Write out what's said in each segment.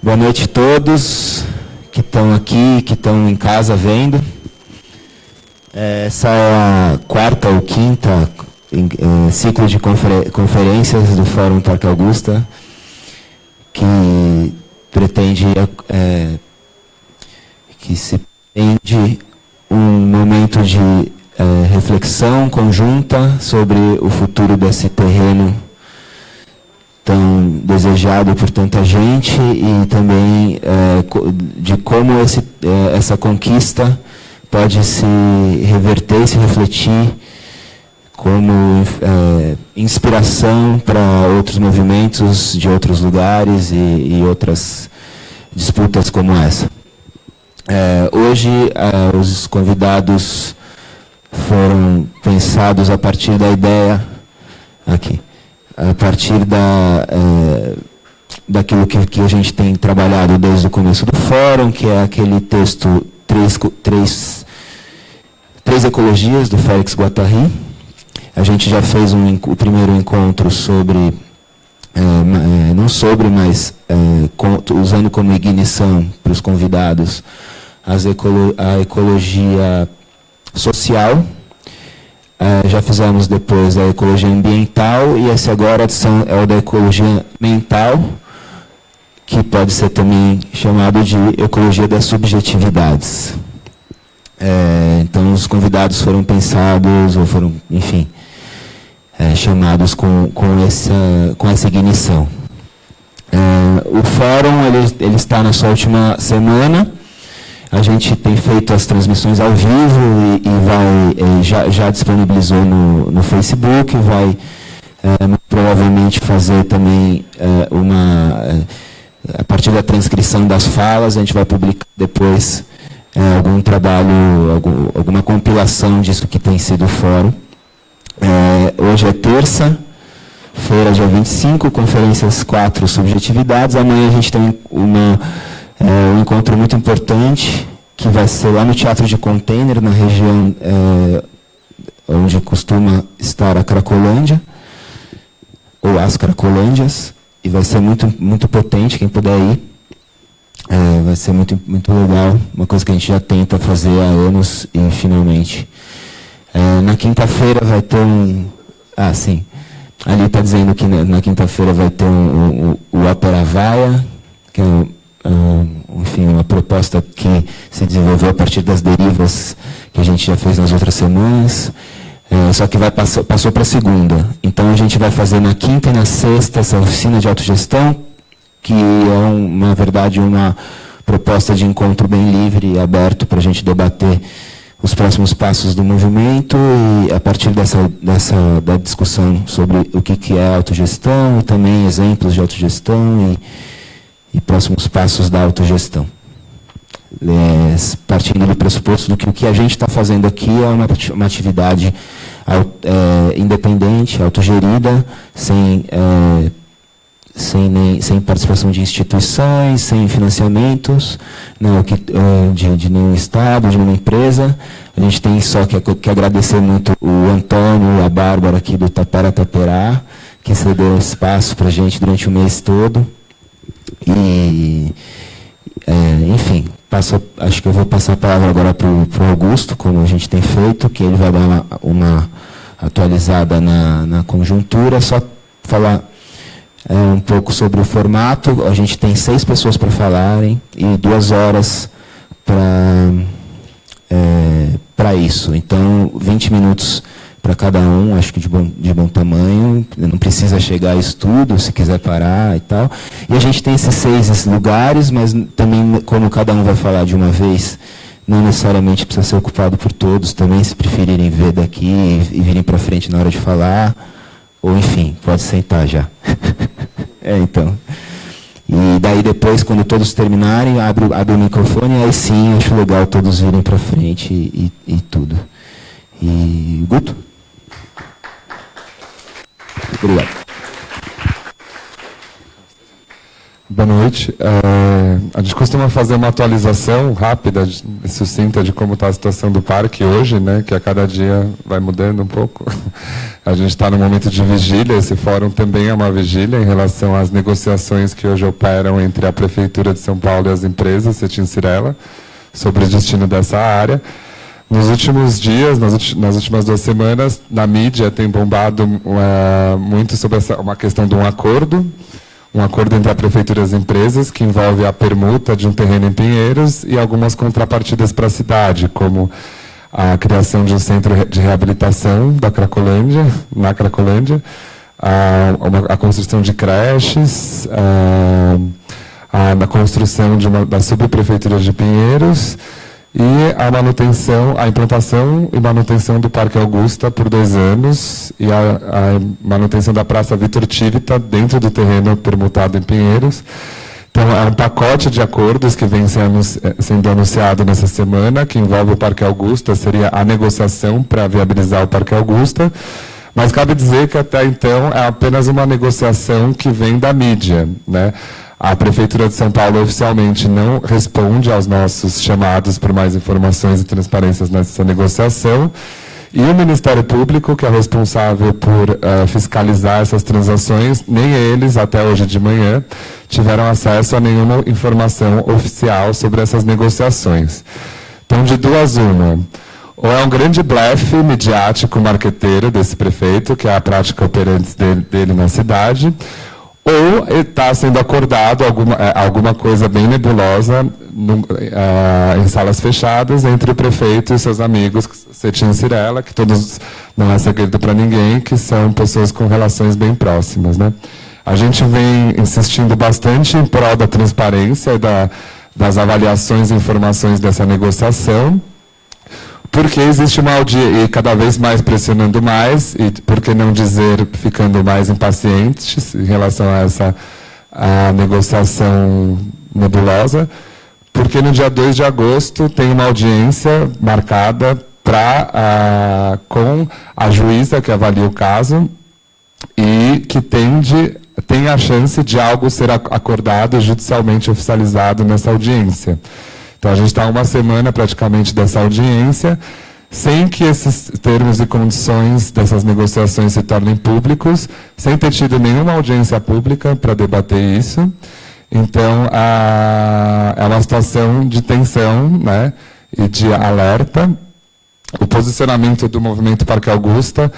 Boa noite a todos que estão aqui, que estão em casa vendo. Essa é a quarta ou quinta ciclo de conferências do Fórum Parque Augusta, que pretende que se pretende um momento de reflexão conjunta sobre o futuro desse terreno tão desejado por tanta gente e também de como essa conquista pode se reverter, se refletir como inspiração para outros movimentos de outros lugares e outras disputas como essa. Hoje, os convidados foram pensados a partir da ideia, a partir daquilo que a gente tem trabalhado desde o começo do fórum, que é aquele texto Três Ecologias, do Félix Guattari. A gente já fez o primeiro encontro sobre, mas usando como ignição para os convidados a ecologia social. Já fizemos depois a ecologia ambiental e esse agora é o da ecologia mental, que pode ser também chamado de ecologia das subjetividades. Então, os convidados foram pensados, ou foram, enfim, chamados com essa ignição. O fórum ele está na sua última semana. A gente tem feito as transmissões ao vivo e já disponibilizou no Facebook, vai provavelmente fazer também a partir da transcrição das falas, a gente vai publicar depois algum trabalho, alguma compilação disso que tem sido o fórum. Hoje é terça-feira, dia 25, conferências 4, subjetividades. Amanhã a gente tem um encontro muito importante, que vai ser lá no Teatro de Container, na região onde costuma estar a Cracolândia, ou as Cracolândias, e vai ser muito, muito potente, quem puder ir. Vai ser muito, muito legal, uma coisa que a gente já tenta fazer há anos, e finalmente. Na quinta-feira vai ter sim, ali está dizendo que na quinta-feira vai ter o Ópera Vaia, que é enfim, uma proposta que se desenvolveu a partir das derivas que a gente já fez nas outras semanas, só que passou para a segunda. Então, a gente vai fazer na quinta e na sexta essa oficina de autogestão, que é, na verdade, uma proposta de encontro bem livre e aberto para a gente debater os próximos passos do movimento e, a partir da discussão sobre o que é autogestão e também exemplos de autogestão e próximos passos da autogestão. Partindo do pressuposto do que o que a gente está fazendo aqui é uma atividade independente, autogerida, sem participação de instituições, sem financiamentos, de nenhum Estado, de nenhuma empresa. A gente tem só que agradecer muito o Antônio e a Bárbara aqui do Tapera Taperá, que cederam espaço para a gente durante o mês todo. Enfim, acho que eu vou passar a palavra agora para o Augusto, como a gente tem feito, que ele vai dar uma atualizada na conjuntura. Só falar um pouco sobre o formato. A gente tem 6 pessoas para falarem e 2 horas para isso. Então, 20 minutos para cada um, acho que de bom tamanho, não precisa chegar a isso tudo, se quiser parar e tal. E a gente tem esses lugares, mas também, como cada um vai falar de uma vez, não necessariamente precisa ser ocupado por todos, também se preferirem ver daqui e virem para frente na hora de falar, ou enfim, pode sentar já. Então. E daí depois, quando todos terminarem, abre o microfone, e aí sim, acho legal todos virem para frente e tudo. E Guto? Obrigado. Boa noite. A gente costuma fazer uma atualização rápida e sucinta de como está a situação do parque hoje, né, que a cada dia vai mudando um pouco. A gente está no momento de vigília, esse fórum também é uma vigília em relação às negociações que hoje operam entre a Prefeitura de São Paulo e as empresas, Cetim Cirela, sobre o destino dessa área. Nos últimos dias, nas últimas 2 semanas, na mídia tem bombado muito sobre uma questão de um acordo entre a Prefeitura e as empresas, que envolve a permuta de um terreno em Pinheiros e algumas contrapartidas para a cidade, como a criação de um centro de reabilitação na Cracolândia, a construção de creches, a construção da subprefeitura de Pinheiros e a implantação e manutenção do Parque Augusta por 2 anos e a manutenção da Praça Vitor Tivita dentro do terreno permutado em Pinheiros. Então, é um pacote de acordos que vem sendo anunciado nessa semana, que envolve o Parque Augusta, seria a negociação para viabilizar o Parque Augusta, mas cabe dizer que até então é apenas uma negociação que vem da mídia, né? A Prefeitura de São Paulo oficialmente não responde aos nossos chamados por mais informações e transparências nessa negociação. E o Ministério Público, que é responsável por fiscalizar essas transações, nem eles, até hoje de manhã, tiveram acesso a nenhuma informação oficial sobre essas negociações. Então, de duas uma. Ou é um grande blefe midiático marqueteiro desse prefeito, que é a prática operante dele na cidade, ou está sendo acordado alguma coisa bem nebulosa em salas fechadas entre o prefeito e seus amigos Cetim Cirela, que todos, não é segredo para ninguém, que são pessoas com relações bem próximas, né? A gente vem insistindo bastante em prol da transparência e das avaliações e informações dessa negociação, porque existe uma audiência, e cada vez mais pressionando mais, e por que não dizer, ficando mais impacientes em relação a essa negociação nebulosa, porque no dia 2 de agosto tem uma audiência marcada com a juíza que avalia o caso e que tem a chance de algo ser acordado e judicialmente oficializado nessa audiência. Então, a gente está 1 semana praticamente dessa audiência, sem que esses termos e condições dessas negociações se tornem públicos, sem ter tido nenhuma audiência pública para debater isso. Então, é uma situação de tensão, né, e de alerta. O posicionamento do Movimento Parque Augusta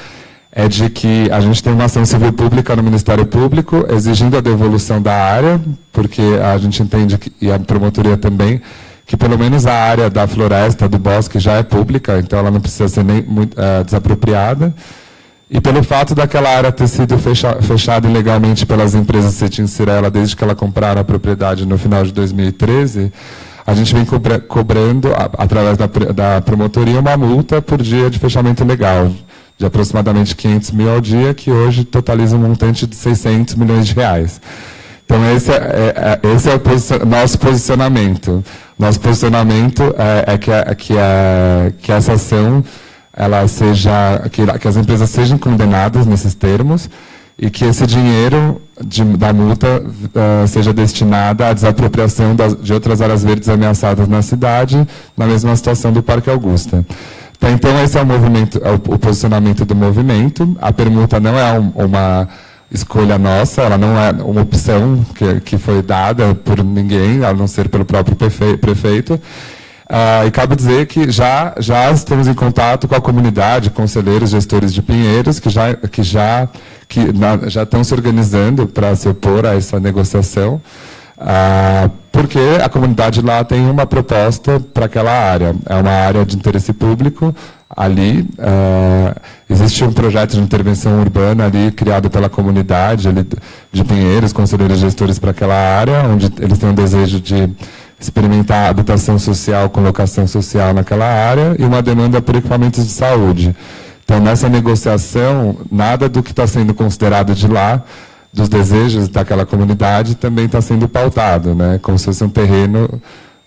é de que a gente tem uma ação civil pública no Ministério Público, exigindo a devolução da área, porque a gente entende, e a promotoria também, que pelo menos a área da floresta, do bosque, já é pública, então ela não precisa ser nem desapropriada. E pelo fato daquela área ter sido fechada ilegalmente pelas empresas Cetim Cirela desde que ela compraram a propriedade no final de 2013, a gente vem cobrando, através da promotoria, uma multa por dia de fechamento ilegal, de aproximadamente 500 mil ao dia, que hoje totaliza um montante de 600 milhões de reais. Então, esse é o nosso posicionamento. Nosso posicionamento é que essa ação, que as empresas sejam condenadas nesses termos e que esse dinheiro da multa seja destinado à desapropriação de outras áreas verdes ameaçadas na cidade, na mesma situação do Parque Augusta. Então, esse é o posicionamento do movimento. A permuta não é uma escolha nossa, ela não é uma opção que foi dada por ninguém, a não ser pelo próprio prefeito. E cabe dizer que já estamos em contato com a comunidade, conselheiros, gestores de Pinheiros, que já estão se organizando para se opor a essa negociação, porque a comunidade lá tem uma proposta para aquela área. É uma área de interesse público. Ali, existe um projeto de intervenção urbana ali, criado pela comunidade ali de Pinheiros, conselheiros gestores para aquela área, onde eles têm um desejo de experimentar habitação social com locação social naquela área e uma demanda por equipamentos de saúde. Então, nessa negociação, nada do que está sendo considerado de lá, dos desejos daquela comunidade, também está sendo pautado, né? Como se fosse um terreno,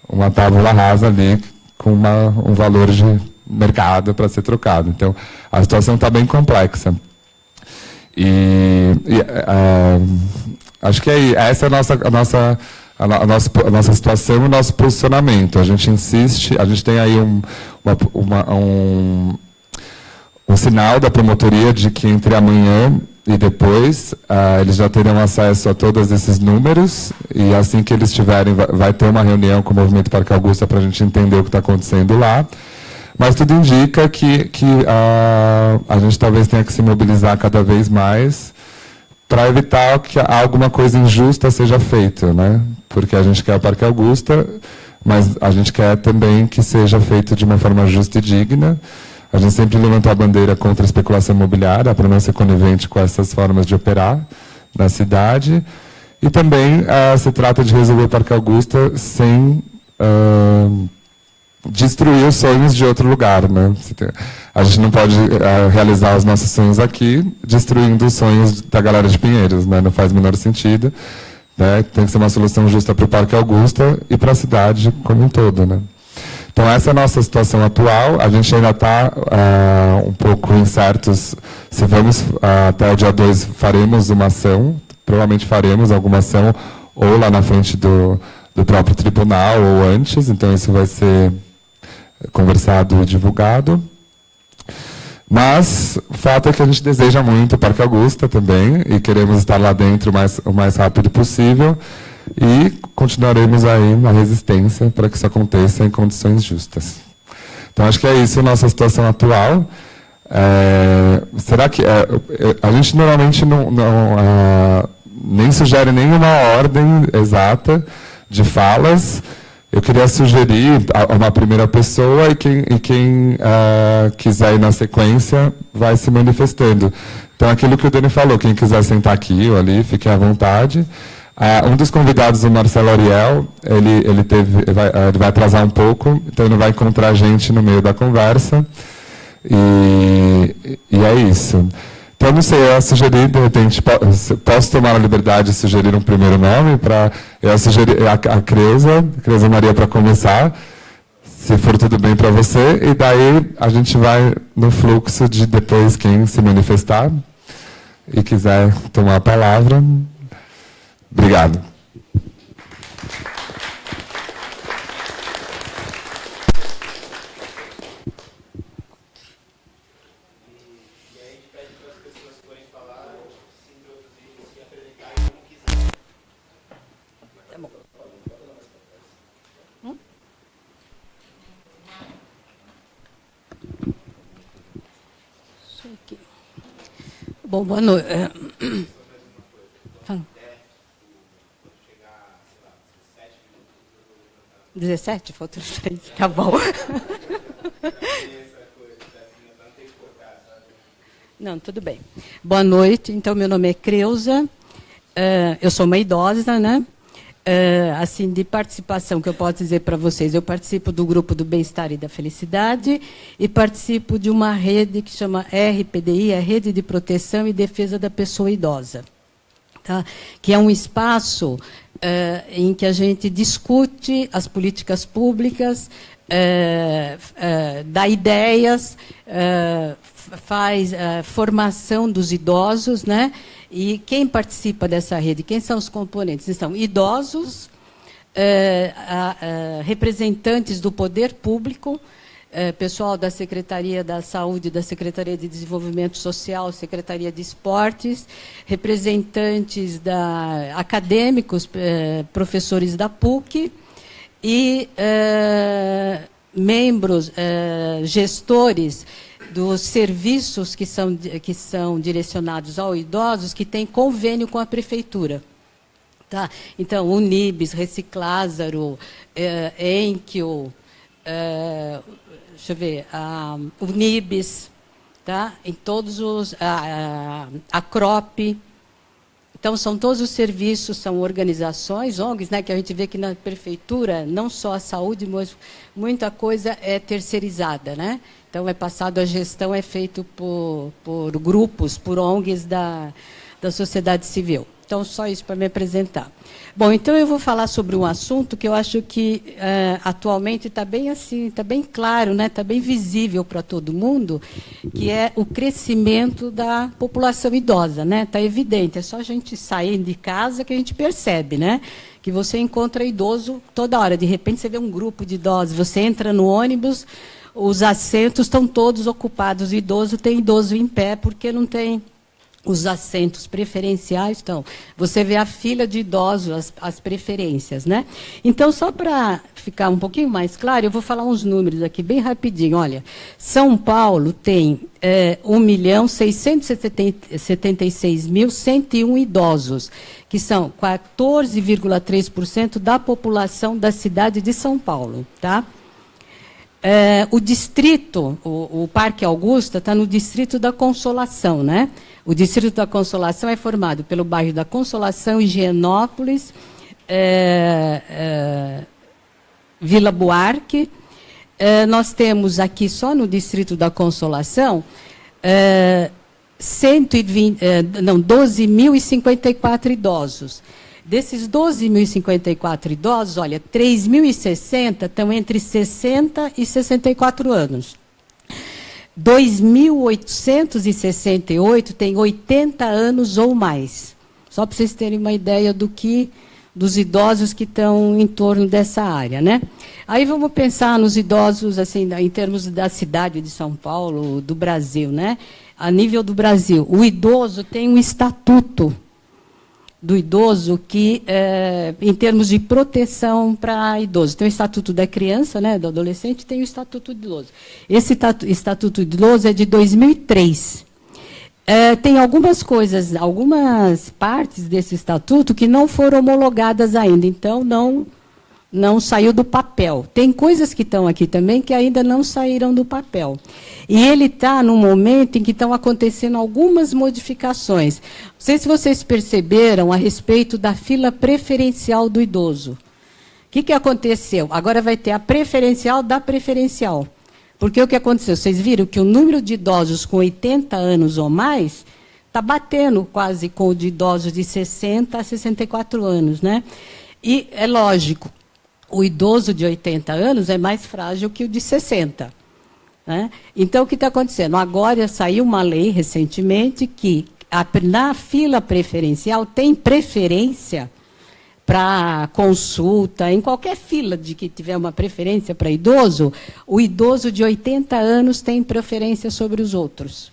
uma tábula rasa ali, com um valor de mercado para ser trocado. Então, a situação está bem complexa. Acho que essa é a nossa situação e o nosso posicionamento. A gente insiste, a gente tem aí um sinal da promotoria de que entre amanhã e depois eles já terão acesso a todos esses números, e assim que eles tiverem, vai ter uma reunião com o Movimento Parque Augusta para a gente entender o que está acontecendo lá. Mas tudo indica que a gente talvez tenha que se mobilizar cada vez mais para evitar que alguma coisa injusta seja feita, né? Porque a gente quer o Parque Augusta, mas a gente quer também que seja feito de uma forma justa e digna. A gente sempre levantou a bandeira contra a especulação imobiliária, para não ser conivente com essas formas de operar na cidade. E também se trata de resolver o Parque Augusta sem destruir os sonhos de outro lugar, né? A gente não pode realizar os nossos sonhos aqui destruindo os sonhos da galera de Pinheiros, né? Não faz o menor sentido, né? Tem que ser uma solução justa para o Parque Augusta e para a cidade como um todo, né? Então, essa é a nossa situação atual. A gente ainda está um pouco incertos se vamos, até o dia 2, faremos uma ação, provavelmente faremos alguma ação, ou lá na frente do próprio tribunal, ou antes. Então, isso vai ser conversado e divulgado. Mas o fato é que a gente deseja muito o Parque Augusta também, e queremos estar lá dentro o mais rápido possível, e continuaremos aí na resistência para que isso aconteça em condições justas. Então, acho que é isso a nossa situação atual. Será que a gente normalmente nem sugere nenhuma ordem exata de falas? Eu queria sugerir uma primeira pessoa, e quem quiser ir na sequência vai se manifestando. Então, aquilo que o Dani falou, quem quiser sentar aqui ou ali, fique à vontade. Um dos convidados, o Marcelo Ariel, ele vai atrasar um pouco, então ele vai encontrar a gente no meio da conversa. E é isso. Então, não sei, eu ia sugerir, de repente, posso tomar a liberdade de sugerir um primeiro nome? Eu ia sugerir a Creuza Maria, para começar, se for tudo bem para você, e daí a gente vai no fluxo de depois quem se manifestar e quiser tomar a palavra. Obrigado. Bom, boa noite. 17? Faltam 3, tá bom. Não, tudo bem. Boa noite. Então, meu nome é Creuza. Eu sou uma idosa, né? Assim, de participação, que eu posso dizer para vocês, eu participo do Grupo do Bem-Estar e da Felicidade, e participo de uma rede que chama RPDI, a Rede de Proteção e Defesa da Pessoa Idosa, tá? Que é um espaço em que a gente discute as políticas públicas, dá ideias, faz formação dos idosos, né? E quem participa dessa rede? Quem são os componentes? São idosos, representantes do poder público, pessoal da Secretaria da Saúde, da Secretaria de Desenvolvimento Social, Secretaria de Esportes, representantes acadêmicos, professores da PUC, e membros, gestores dos serviços que são direcionados aos idosos, que têm convênio com a prefeitura. Tá? Então, Unibis, Reciclázaro, Enkio, deixa eu ver, Unibis, tá? Em todos os... a CROP. Então, são todos os serviços, são organizações, ONGs, né, que a gente vê que na prefeitura, não só a saúde, mas muita coisa é terceirizada, né? Então, a gestão é feita por grupos, por ONGs da sociedade civil. Então, só isso para me apresentar. Bom, então eu vou falar sobre um assunto que eu acho que atualmente está bem assim, está bem claro, né? Está bem visível para todo mundo, que é o crescimento da população idosa, né? Está evidente, é só a gente sair de casa que a gente percebe, né? Que você encontra idoso toda hora. De repente você vê um grupo de idosos, você entra no ônibus, os assentos estão todos ocupados. O idoso tem idoso em pé porque não tem os assentos preferenciais. Então, você vê a fila de idosos, as preferências, né? Então, só para ficar um pouquinho mais claro, eu vou falar uns números aqui bem rapidinho. Olha, São Paulo tem 1.676.101 idosos, que são 14,3% da população da cidade de São Paulo, tá? O distrito, o Parque Augusta, está no distrito da Consolação, né? O distrito da Consolação é formado pelo bairro da Consolação, Higienópolis, Vila Buarque. Nós temos aqui, só no distrito da Consolação, 12.054 idosos. Desses 12.054 idosos, olha, 3.060 estão entre 60 e 64 anos. 2.868 têm 80 anos ou mais. Só para vocês terem uma ideia dos idosos que estão em torno dessa área, né? Aí vamos pensar nos idosos, assim, em termos da cidade de São Paulo, do Brasil, né? A nível do Brasil, o idoso tem um estatuto do idoso que, em termos de proteção para idosos, tem o Estatuto da Criança, né, do adolescente, tem o Estatuto do Idoso. Esse Estatuto do Idoso é de 2003. Tem algumas coisas, algumas partes desse estatuto que não foram homologadas ainda, então não saiu do papel. Tem coisas que estão aqui também que ainda não saíram do papel. E ele está num momento em que estão acontecendo algumas modificações. Não sei se vocês perceberam a respeito da fila preferencial do idoso. O que aconteceu? Agora vai ter a preferencial da preferencial. Porque o que aconteceu? Vocês viram que o número de idosos com 80 anos ou mais está batendo quase com o de idosos de 60 a 64 anos, né? E é lógico, o idoso de 80 anos é mais frágil que o de 60. Né? Então, o que está acontecendo? Agora saiu uma lei recentemente que na fila preferencial tem preferência para consulta, em qualquer fila de que tiver uma preferência para idoso, o idoso de 80 anos tem preferência sobre os outros.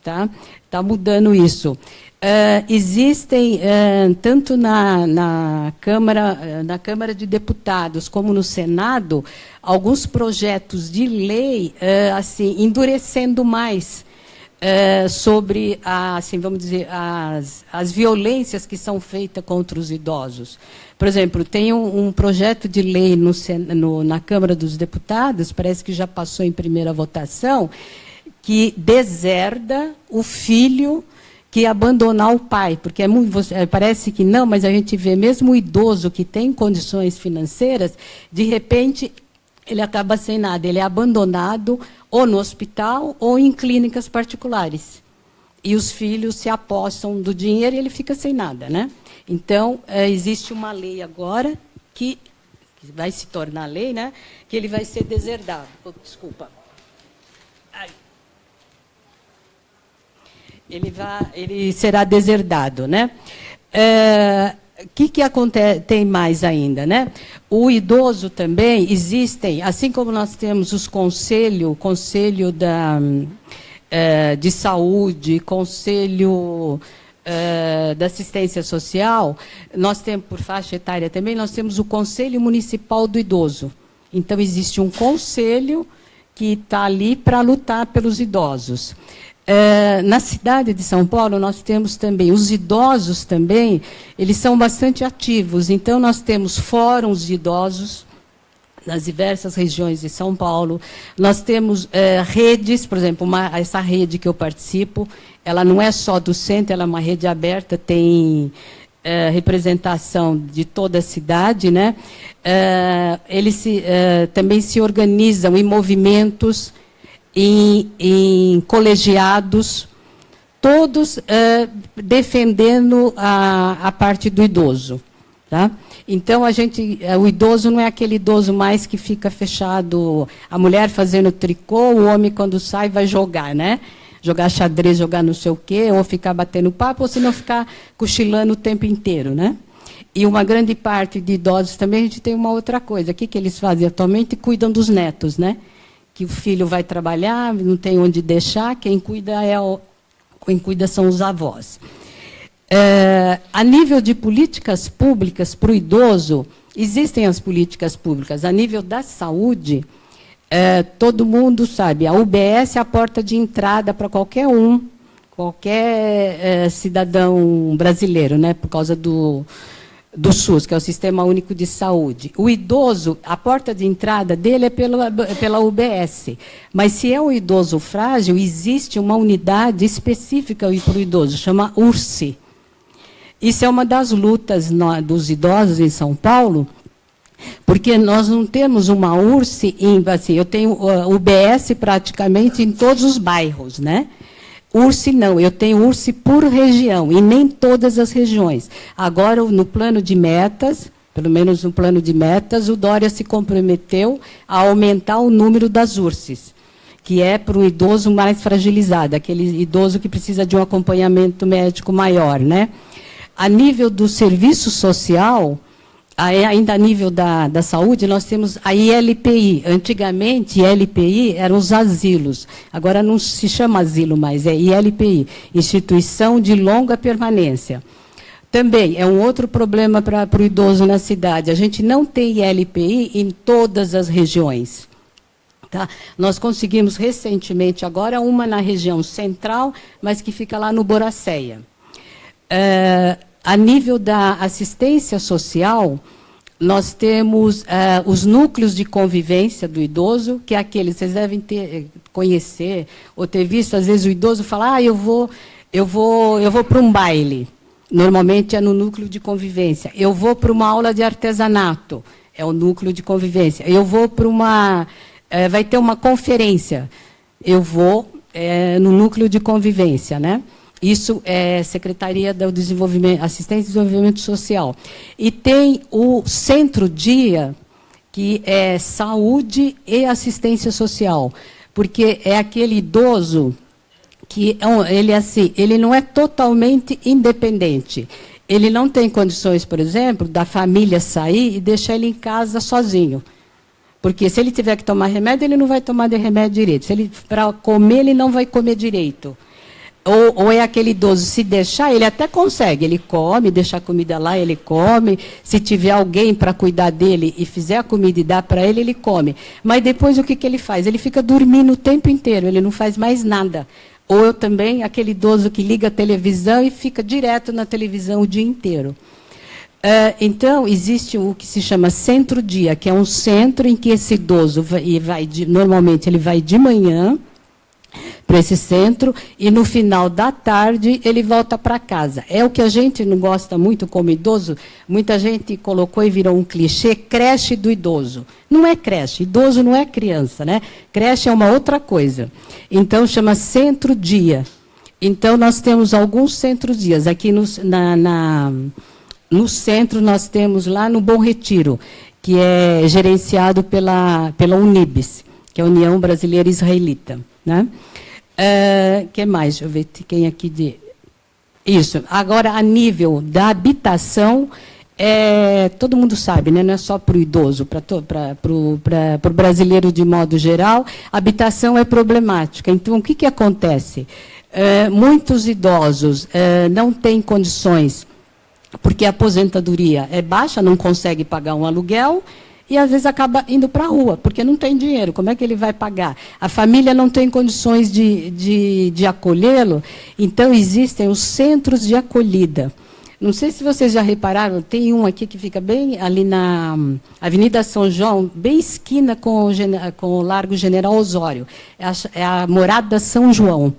Tá? Tá mudando isso. Existem, tanto na Câmara de Deputados como no Senado, alguns projetos de lei assim, endurecendo mais sobre, assim, vamos dizer, as violências que são feitas contra os idosos. Por exemplo, tem um projeto de lei na Câmara dos Deputados, parece que já passou em primeira votação, que deserda o filho que abandonar o pai, porque parece que não, mas a gente vê mesmo o idoso que tem condições financeiras, de repente ele acaba sem nada, ele é abandonado ou no hospital ou em clínicas particulares. E os filhos se apossam do dinheiro e ele fica sem nada, né? Então, existe uma lei agora que vai se tornar lei, né? Que ele vai ser deserdado. Desculpa. Ele será deserdado, né? O que acontece, tem mais ainda, né? O idoso também existem, assim como nós temos os conselho de saúde, conselho da assistência social, nós temos, por faixa etária também, nós temos o Conselho Municipal do Idoso. Então, existe um conselho que está ali para lutar pelos idosos. Na cidade de São Paulo, nós temos também, os idosos também, eles são bastante ativos. Então, nós temos fóruns de idosos nas diversas regiões de São Paulo. Nós temos redes, por exemplo, essa rede que eu participo, ela não é só do centro, ela é uma rede aberta, tem representação de toda a cidade, né? Eles também se organizam em movimentos, em colegiados, todos defendendo a parte do idoso. Tá? Então, o idoso não é aquele idoso mais que fica fechado, a mulher fazendo tricô, o homem, quando sai, vai jogar, né? Jogar xadrez, jogar não sei o quê, ou ficar batendo papo, ou se não ficar cochilando o tempo inteiro, né? E uma grande parte de idosos também, a gente tem uma outra coisa. O que eles fazem atualmente? Cuidam dos netos, né? Que o filho vai trabalhar, não tem onde deixar, quem cuida são os avós. A nível de políticas públicas para o idoso, existem as políticas públicas. A nível da saúde, todo mundo sabe, a UBS é a porta de entrada para qualquer cidadão brasileiro, né, por causa do SUS, que é o Sistema Único de Saúde. O idoso, a porta de entrada dele é pela UBS. Mas, se é um idoso frágil, existe uma unidade específica para o idoso, chama URSE. Isso é uma das lutas dos idosos em São Paulo, porque nós não temos uma URSE, assim, eu tenho UBS praticamente em todos os bairros, né? URSE não, eu tenho URSE por região, e nem todas as regiões. Agora, no plano de metas, pelo menos no plano de metas, o Dória se comprometeu a aumentar o número das URSEs, que é para o idoso mais fragilizado, aquele idoso que precisa de um acompanhamento médico maior, né? A nível do serviço social, ainda a nível da saúde, nós temos a ILPI. Antigamente, ILPI eram os asilos. Agora não se chama asilo mais, é ILPI, Instituição de Longa Permanência. Também é um outro problema para o idoso na cidade. A gente não tem ILPI em todas as regiões. Tá? Nós conseguimos recentemente, agora, uma na região central, mas que fica lá no Boracéia. A nível da assistência social, nós temos os núcleos de convivência do idoso, que é aquele, vocês devem conhecer ou ter visto, às vezes o idoso fala, eu vou para um baile. Normalmente é no núcleo de convivência. Eu vou para uma aula de artesanato, é o núcleo de convivência. Eu vou para vai ter uma conferência, eu vou no núcleo de convivência, né? Isso é Secretaria do Desenvolvimento, Assistência e Desenvolvimento Social. E tem o Centro-Dia, que é saúde e assistência social, porque é aquele idoso que ele não é totalmente independente. Ele não tem condições, por exemplo, da família sair e deixar ele em casa sozinho. Porque se ele tiver que tomar remédio, ele não vai tomar de remédio direito. Para comer, ele não vai comer direito. Ou é aquele idoso, se deixar, ele até consegue, ele come, deixa a comida lá, ele come. Se tiver alguém para cuidar dele e fizer a comida e dar para ele, ele come. Mas depois o que ele faz? Ele fica dormindo o tempo inteiro, ele não faz mais nada. Ou eu também, aquele idoso que liga a televisão e fica direto na televisão o dia inteiro. Então, existe o que se chama Centro-Dia, que é um centro em que esse idoso normalmente ele vai de manhã para esse centro, e no final da tarde ele volta para casa. É o que a gente não gosta muito como idoso, muita gente colocou e virou um clichê, creche do idoso. Não é creche, idoso não é criança, né? Creche é uma outra coisa. Então, chama Centro-Dia. Então, nós temos alguns centros-dias. Aqui no centro, nós temos lá no Bom Retiro, que é gerenciado pela Unibis, que é a União Brasileira Israelita. Né? Que mais? Deixa eu ver quem aqui Isso. Agora, a nível da habitação, todo mundo sabe, né? Não é só para o idoso, para o brasileiro de modo geral, a habitação é problemática. Então, o que acontece? Muitos idosos não têm condições, porque a aposentadoria é baixa, não consegue pagar um aluguel, e, às vezes, acaba indo para a rua, porque não tem dinheiro. Como é que ele vai pagar? A família não tem condições de acolhê-lo, então existem os centros de acolhida. Não sei se vocês já repararam, tem um aqui que fica bem ali na Avenida São João, bem esquina com o Largo General Osório. É a Morada São João,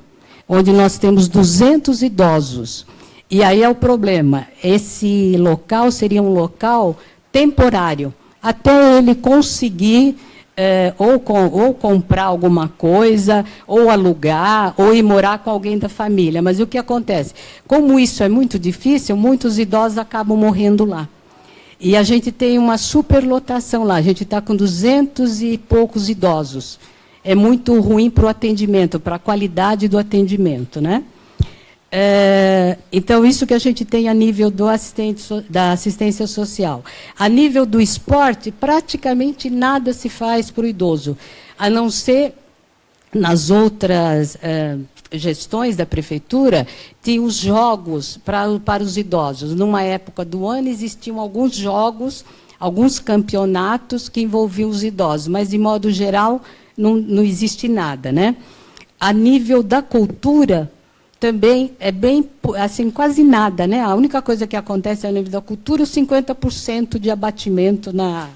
onde nós temos 200 idosos. E aí é o problema, esse local seria um local temporário, até ele conseguir ou comprar alguma coisa, ou alugar, ou ir morar com alguém da família. Mas o que acontece? Como isso é muito difícil, muitos idosos acabam morrendo lá. E a gente tem uma superlotação lá. A gente está com 200 e poucos idosos. É muito ruim para o atendimento, para a qualidade do atendimento, né? Então, isso que a gente tem a nível da assistência social. A nível do esporte, praticamente nada se faz para o idoso, a não ser nas outras gestões da prefeitura, tem os jogos para os idosos. Numa época do ano, existiam alguns jogos, alguns campeonatos que envolviam os idosos, mas, de modo geral, não existe nada, né? A nível da cultura, também é bem, assim, quase nada, né? A única coisa que acontece a nível da cultura, 50% de abatimento na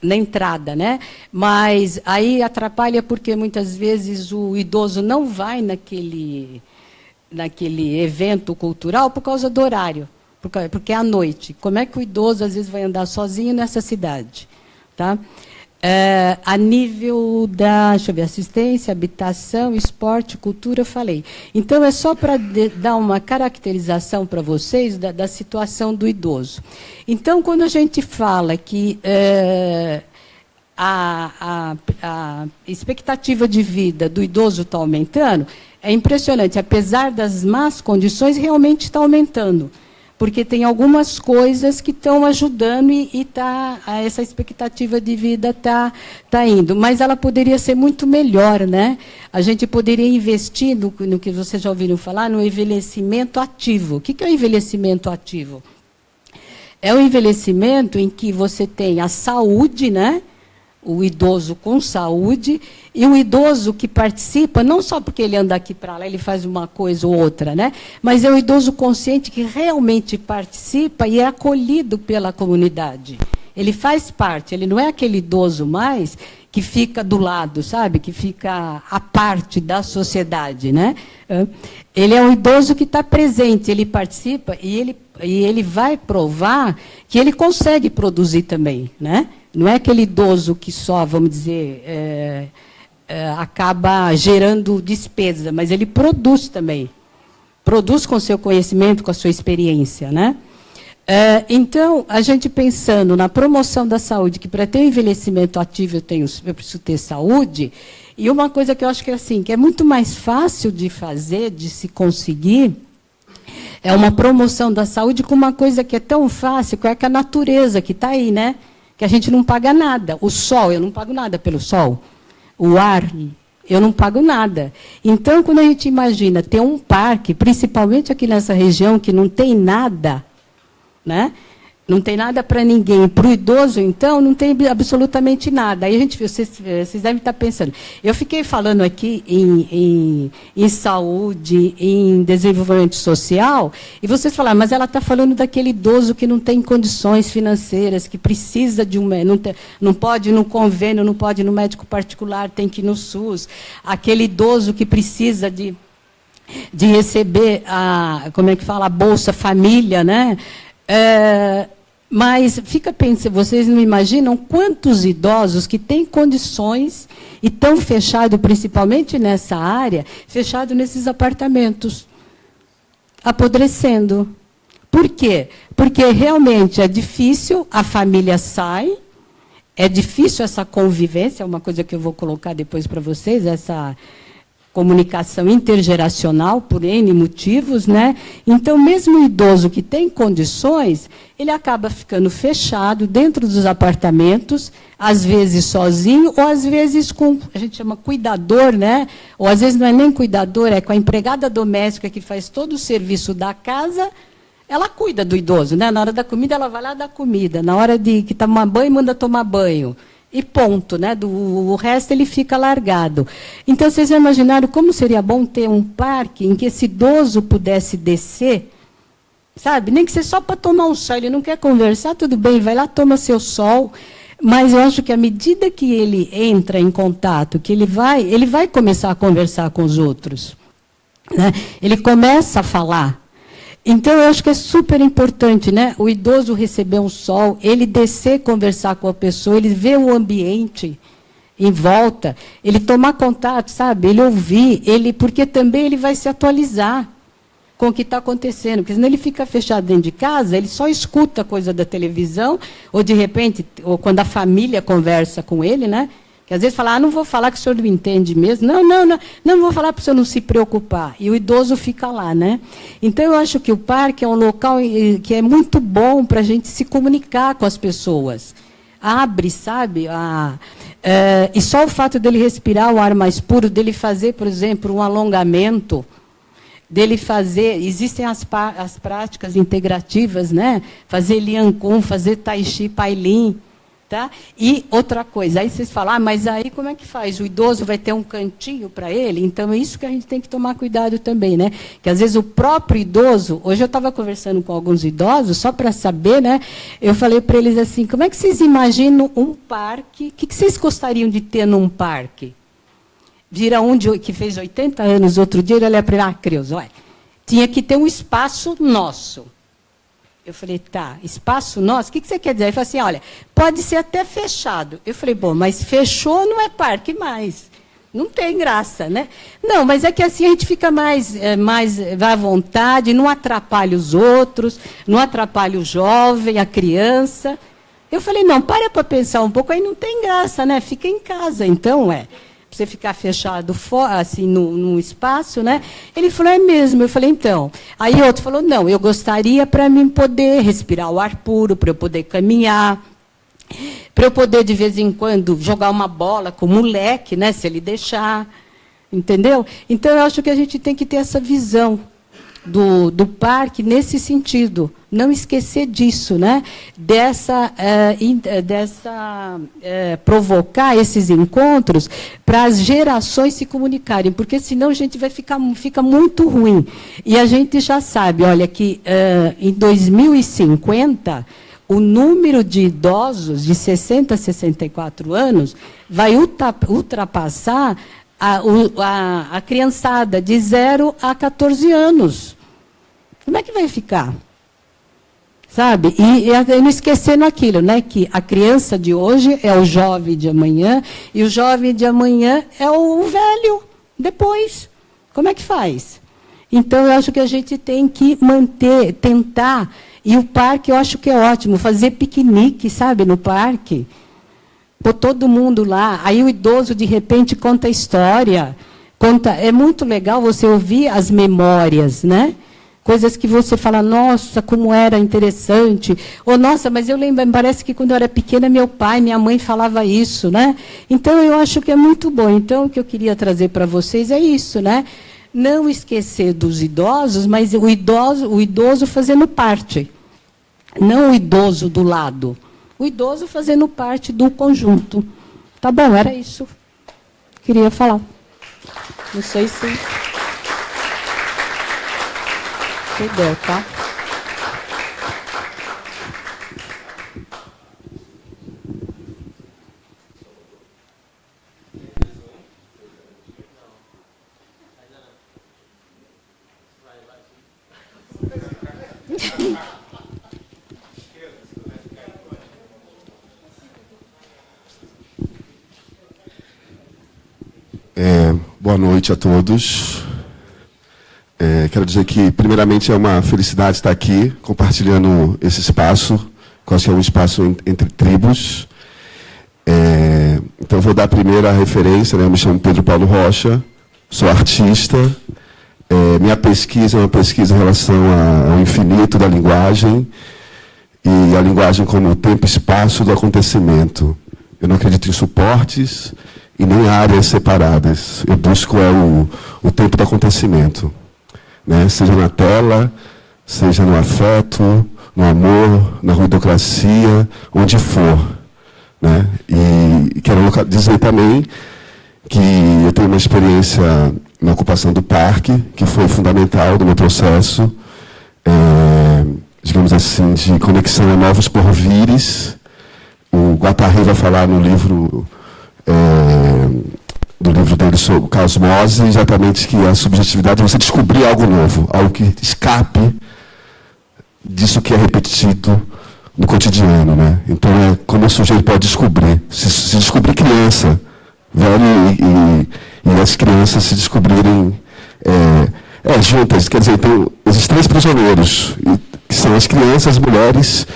entrada, né? Mas aí atrapalha porque muitas vezes o idoso não vai naquele evento cultural por causa do horário, porque é à noite. Como é que o idoso às vezes vai andar sozinho nessa cidade, tá? A nível da, deixa eu ver, assistência, habitação, esporte, cultura, eu falei. Então, é só para dar uma caracterização para vocês da situação do idoso. Então, quando a gente fala que a expectativa de vida do idoso está aumentando, é impressionante. Apesar das más condições, realmente está aumentando. Porque tem algumas coisas que estão ajudando e essa expectativa de vida está indo. Mas ela poderia ser muito melhor, né? A gente poderia investir no que vocês já ouviram falar, no envelhecimento ativo. O que é o envelhecimento ativo? É o envelhecimento em que você tem a saúde, né? O idoso com saúde, e o idoso que participa, não só porque ele anda aqui para lá, ele faz uma coisa ou outra, né? Mas é o idoso consciente que realmente participa e é acolhido pela comunidade. Ele faz parte, ele não é aquele idoso mais que fica do lado, sabe? Que fica à parte da sociedade, né? Ele é um idoso que está presente, ele participa e ele vai provar que ele consegue produzir também, né? Não é aquele idoso que só, vamos dizer, acaba gerando despesa, mas ele produz também. Produz com seu conhecimento, com a sua experiência, né? Então, a gente pensando na promoção da saúde, que para ter um envelhecimento ativo eu preciso ter saúde, e uma coisa que eu acho que que é muito mais fácil de fazer, de se conseguir, é uma promoção da saúde com uma coisa que é tão fácil, que é a natureza que está aí, né? Que a gente não paga nada. O sol, eu não pago nada pelo sol. O ar, eu não pago nada. Então, quando a gente imagina ter um parque, principalmente aqui nessa região, que não tem nada, né? Não tem nada para ninguém. Para o idoso, então, não tem absolutamente nada. Aí vocês devem estar pensando. Eu fiquei falando aqui em saúde, em desenvolvimento social, e vocês falaram, mas ela está falando daquele idoso que não tem condições financeiras, que precisa de não pode ir no convênio, não pode ir no médico particular, tem que ir no SUS. Aquele idoso que precisa de receber a Bolsa Família, né? Mas fica pensando, vocês não imaginam quantos idosos que têm condições e estão fechados, principalmente nessa área, fechados nesses apartamentos, apodrecendo. Por quê? Porque realmente é difícil, a família sai, é difícil essa convivência, é uma coisa que eu vou colocar depois para vocês, essa comunicação intergeracional, por N motivos, né? Então, mesmo o idoso que tem condições, ele acaba ficando fechado dentro dos apartamentos, às vezes sozinho, ou às vezes com, a gente chama cuidador, né? Ou às vezes não é nem cuidador, é com a empregada doméstica que faz todo o serviço da casa, ela cuida do idoso, né? Na hora da comida, ela vai lá dar comida, na hora que tomar banho, manda tomar banho. E ponto, né? O resto ele fica largado. Então, vocês já imaginaram como seria bom ter um parque em que esse idoso pudesse descer, sabe? Nem que seja só para tomar um sol, ele não quer conversar, tudo bem, vai lá, toma seu sol. Mas eu acho que à medida que ele entra em contato, que ele vai começar a conversar com os outros, né? Ele começa a falar. Então, eu acho que é super importante, né? O idoso receber um sol, ele descer, conversar com a pessoa, ele ver o ambiente em volta, ele tomar contato, sabe? Ele ouvir, porque também ele vai se atualizar com o que está acontecendo, porque senão ele fica fechado dentro de casa, ele só escuta coisa da televisão, ou de repente, ou quando a família conversa com ele, né? Que às vezes fala, não vou falar que o senhor não entende mesmo. Não vou falar para o senhor não se preocupar. E o idoso fica lá, né? Então, eu acho que o parque é um local que é muito bom para a gente se comunicar com as pessoas. Abre, sabe? E só o fato dele respirar o ar mais puro, dele fazer, por exemplo, um alongamento, dele fazer, existem as práticas integrativas, né? Fazer Lian Kun, fazer Tai Chi, Pai Lin. Tá? E outra coisa, aí vocês falam, mas aí como é que faz? O idoso vai ter um cantinho para ele? Então, é isso que a gente tem que tomar cuidado também, né? Que às vezes o próprio idoso, hoje eu estava conversando com alguns idosos, só para saber, né? Eu falei para eles assim, como é que vocês imaginam um parque? O que vocês gostariam de ter num parque? Vira que fez 80 anos, outro dia, ele olha para Creuza, olha, tinha que ter um espaço nosso. Eu falei, tá, espaço nosso, o que você quer dizer? Ele falou assim, olha, pode ser até fechado. Eu falei, bom, mas fechou não é parque mais. Não tem graça, né? Não, mas é que assim a gente fica mais vai à vontade, não atrapalha os outros, não atrapalha o jovem, a criança. Eu falei, não, para pensar um pouco, aí não tem graça, né? Fica em casa, então, você ficar fechado assim, num espaço, né? Ele falou, é mesmo. Eu falei, então. Aí outro falou, não, eu gostaria para mim poder respirar o ar puro, para eu poder caminhar, para eu poder, de vez em quando, jogar uma bola com o moleque, né? Se ele deixar. Entendeu? Então, eu acho que a gente tem que ter essa visão do parque nesse sentido. Não esquecer disso, né? Provocar esses encontros para as gerações se comunicarem, porque senão a gente fica muito ruim. E a gente já sabe, olha, que em 2050, o número de idosos de 60 a 64 anos vai ultrapassar a criançada de 0 a 14 anos. Como é que vai ficar? Sabe? E não esquecendo aquilo, né? Que a criança de hoje é o jovem de amanhã, e o jovem de amanhã é o velho depois. Como é que faz? Então, eu acho que a gente tem que tentar, e o parque eu acho que é ótimo, fazer piquenique, sabe, no parque. Pôr todo mundo lá, aí o idoso, de repente, conta a história. É muito legal você ouvir as memórias, né? Coisas que você fala, nossa, como era interessante. Ou, nossa, mas eu lembro, parece que quando eu era pequena, meu pai, minha mãe falava isso, né? Então, eu acho que é muito bom. Então, o que eu queria trazer para vocês é isso, né? Não esquecer dos idosos, mas o idoso fazendo parte. Não o idoso do lado. O idoso fazendo parte do conjunto. Tá bom, era isso. Queria falar. Não sei se deu, tá? Boa noite a todos. Quero dizer que, primeiramente, é uma felicidade estar aqui, compartilhando esse espaço, que eu acho que é um espaço entre tribos. Então, vou dar a primeira referência, né? Eu me chamo Pedro Paulo Rocha, sou artista. Minha pesquisa é uma pesquisa em relação ao infinito da linguagem, e a linguagem como o tempo e espaço do acontecimento. Eu não acredito em suportes e nem áreas separadas. Eu busco o tempo do acontecimento. Né? Seja na tela, seja no afeto, no amor, na ruidocracia, onde for. Né? E quero dizer também que eu tenho uma experiência na ocupação do parque, que foi fundamental do meu processo, digamos assim, de conexão a novos porvires. O Guattari vai falar no livro, do livro dele sobre Cosmose, exatamente que a subjetividade é você descobrir algo novo, algo que escape disso que é repetido no cotidiano, né? Então, é como o sujeito pode descobrir. Se descobrir criança, velho e as crianças se descobrirem juntas. Quer dizer, então, existem 3 prisioneiros, que são as crianças, as mulheres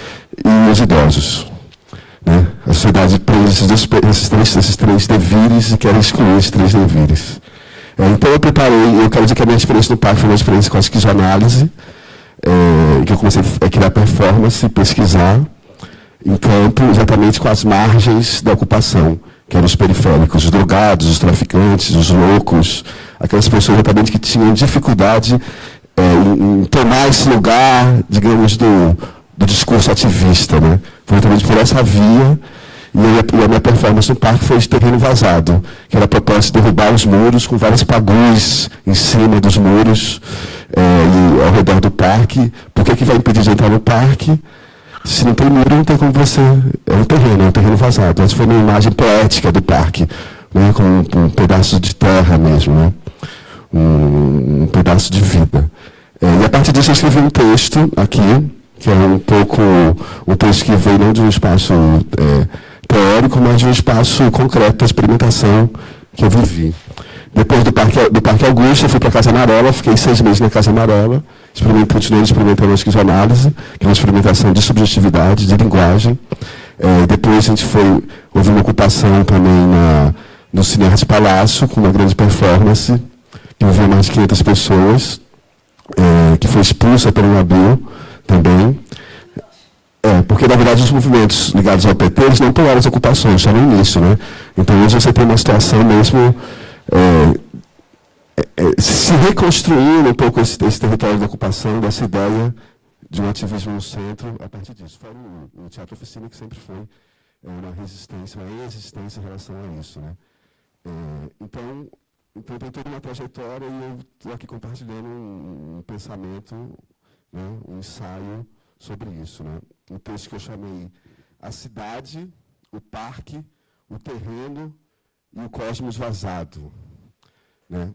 e os idosos. Né? A sociedade prende esses três devires e quer excluir esses 3 devires. Então, eu quero dizer que a minha experiência no parque foi uma experiência com a esquizoanálise, que eu comecei a criar performance, pesquisar em campo, exatamente com as margens da ocupação, que eram os periféricos, os drogados, os traficantes, os loucos, aquelas pessoas exatamente que tinham dificuldade em tomar esse lugar, digamos, do discurso ativista. Né? Foi exatamente por essa via, e a minha performance no parque foi de terreno vazado, que era a proposta de derrubar os muros com vários pagus em cima dos muros e ao redor do parque. Por que vai impedir de entrar no parque? Se não tem muro, não tem como você... É um terreno vazado. Essa foi uma imagem poética do parque, né, com um pedaço de terra mesmo, né, um pedaço de vida. E a partir disso eu escrevi um texto aqui, que é um pouco um texto que veio não de um espaço teórico, mas de um espaço concreto da experimentação que eu vivi. Depois do Parque Augusta, eu fui para a Casa Amarela, fiquei 6 meses na Casa Amarela, continuei experimentando a esquizoanálise, que é uma experimentação de subjetividade, de linguagem. Depois houve uma ocupação também no Cine Arte Palácio, com uma grande performance, que envolveu mais de 500 pessoas, que foi expulsa pelo Nabil também. Porque, na verdade, os movimentos ligados ao PT, eles não tomaram as ocupações, só no início. Né? Então, hoje você tem uma situação mesmo... se reconstruindo um pouco esse território da ocupação, dessa ideia de um ativismo no centro, a partir disso. Fora o Teatro Oficina, que sempre foi uma resistência, uma existência em relação a isso. Né? Então, tem toda uma trajetória e eu estou aqui compartilhando um pensamento, né, um ensaio sobre isso. Né? Um texto que eu chamei A Cidade, o Parque, o Terreno e o Cosmos Vazado. Né?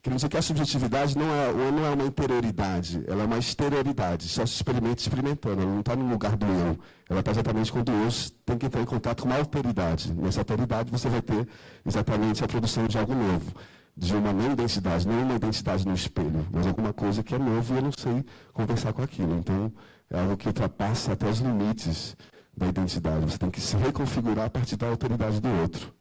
Quer dizer que a subjetividade não é uma interioridade, ela é uma exterioridade, só se experimenta experimentando, ela não está no lugar do eu, ela está exatamente quando o eu tem que entrar em contato com uma alteridade. Nessa alteridade você vai ter exatamente a produção de algo novo, de uma não identidade, não uma identidade no espelho, mas alguma coisa que é novo e eu não sei conversar com aquilo. Então, é algo que ultrapassa até os limites da identidade, você tem que se reconfigurar a partir da alteridade do outro.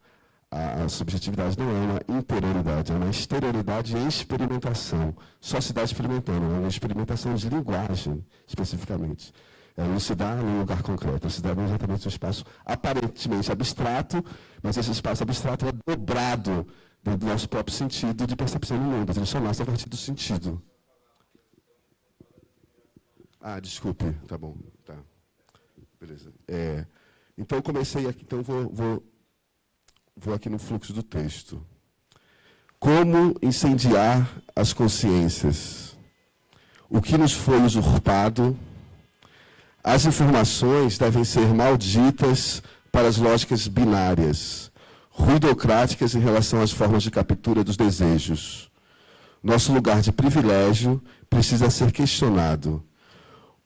A subjetividade não é uma interioridade, é uma exterioridade em experimentação. Só se dá experimentando, é uma experimentação de linguagem, especificamente. Não se dá num lugar concreto, se dá exatamente um espaço aparentemente abstrato, mas esse espaço abstrato é dobrado dentro do nosso próprio sentido de percepção do mundo. Ele só nasce a partir do sentido. Desculpe, tá bom. Tá. Beleza. Então, eu comecei aqui, então vou aqui no fluxo do texto. Como incendiar as consciências? O que nos foi usurpado? As informações devem ser malditas para as lógicas binárias, ruidocráticas em relação às formas de captura dos desejos. Nosso lugar de privilégio precisa ser questionado.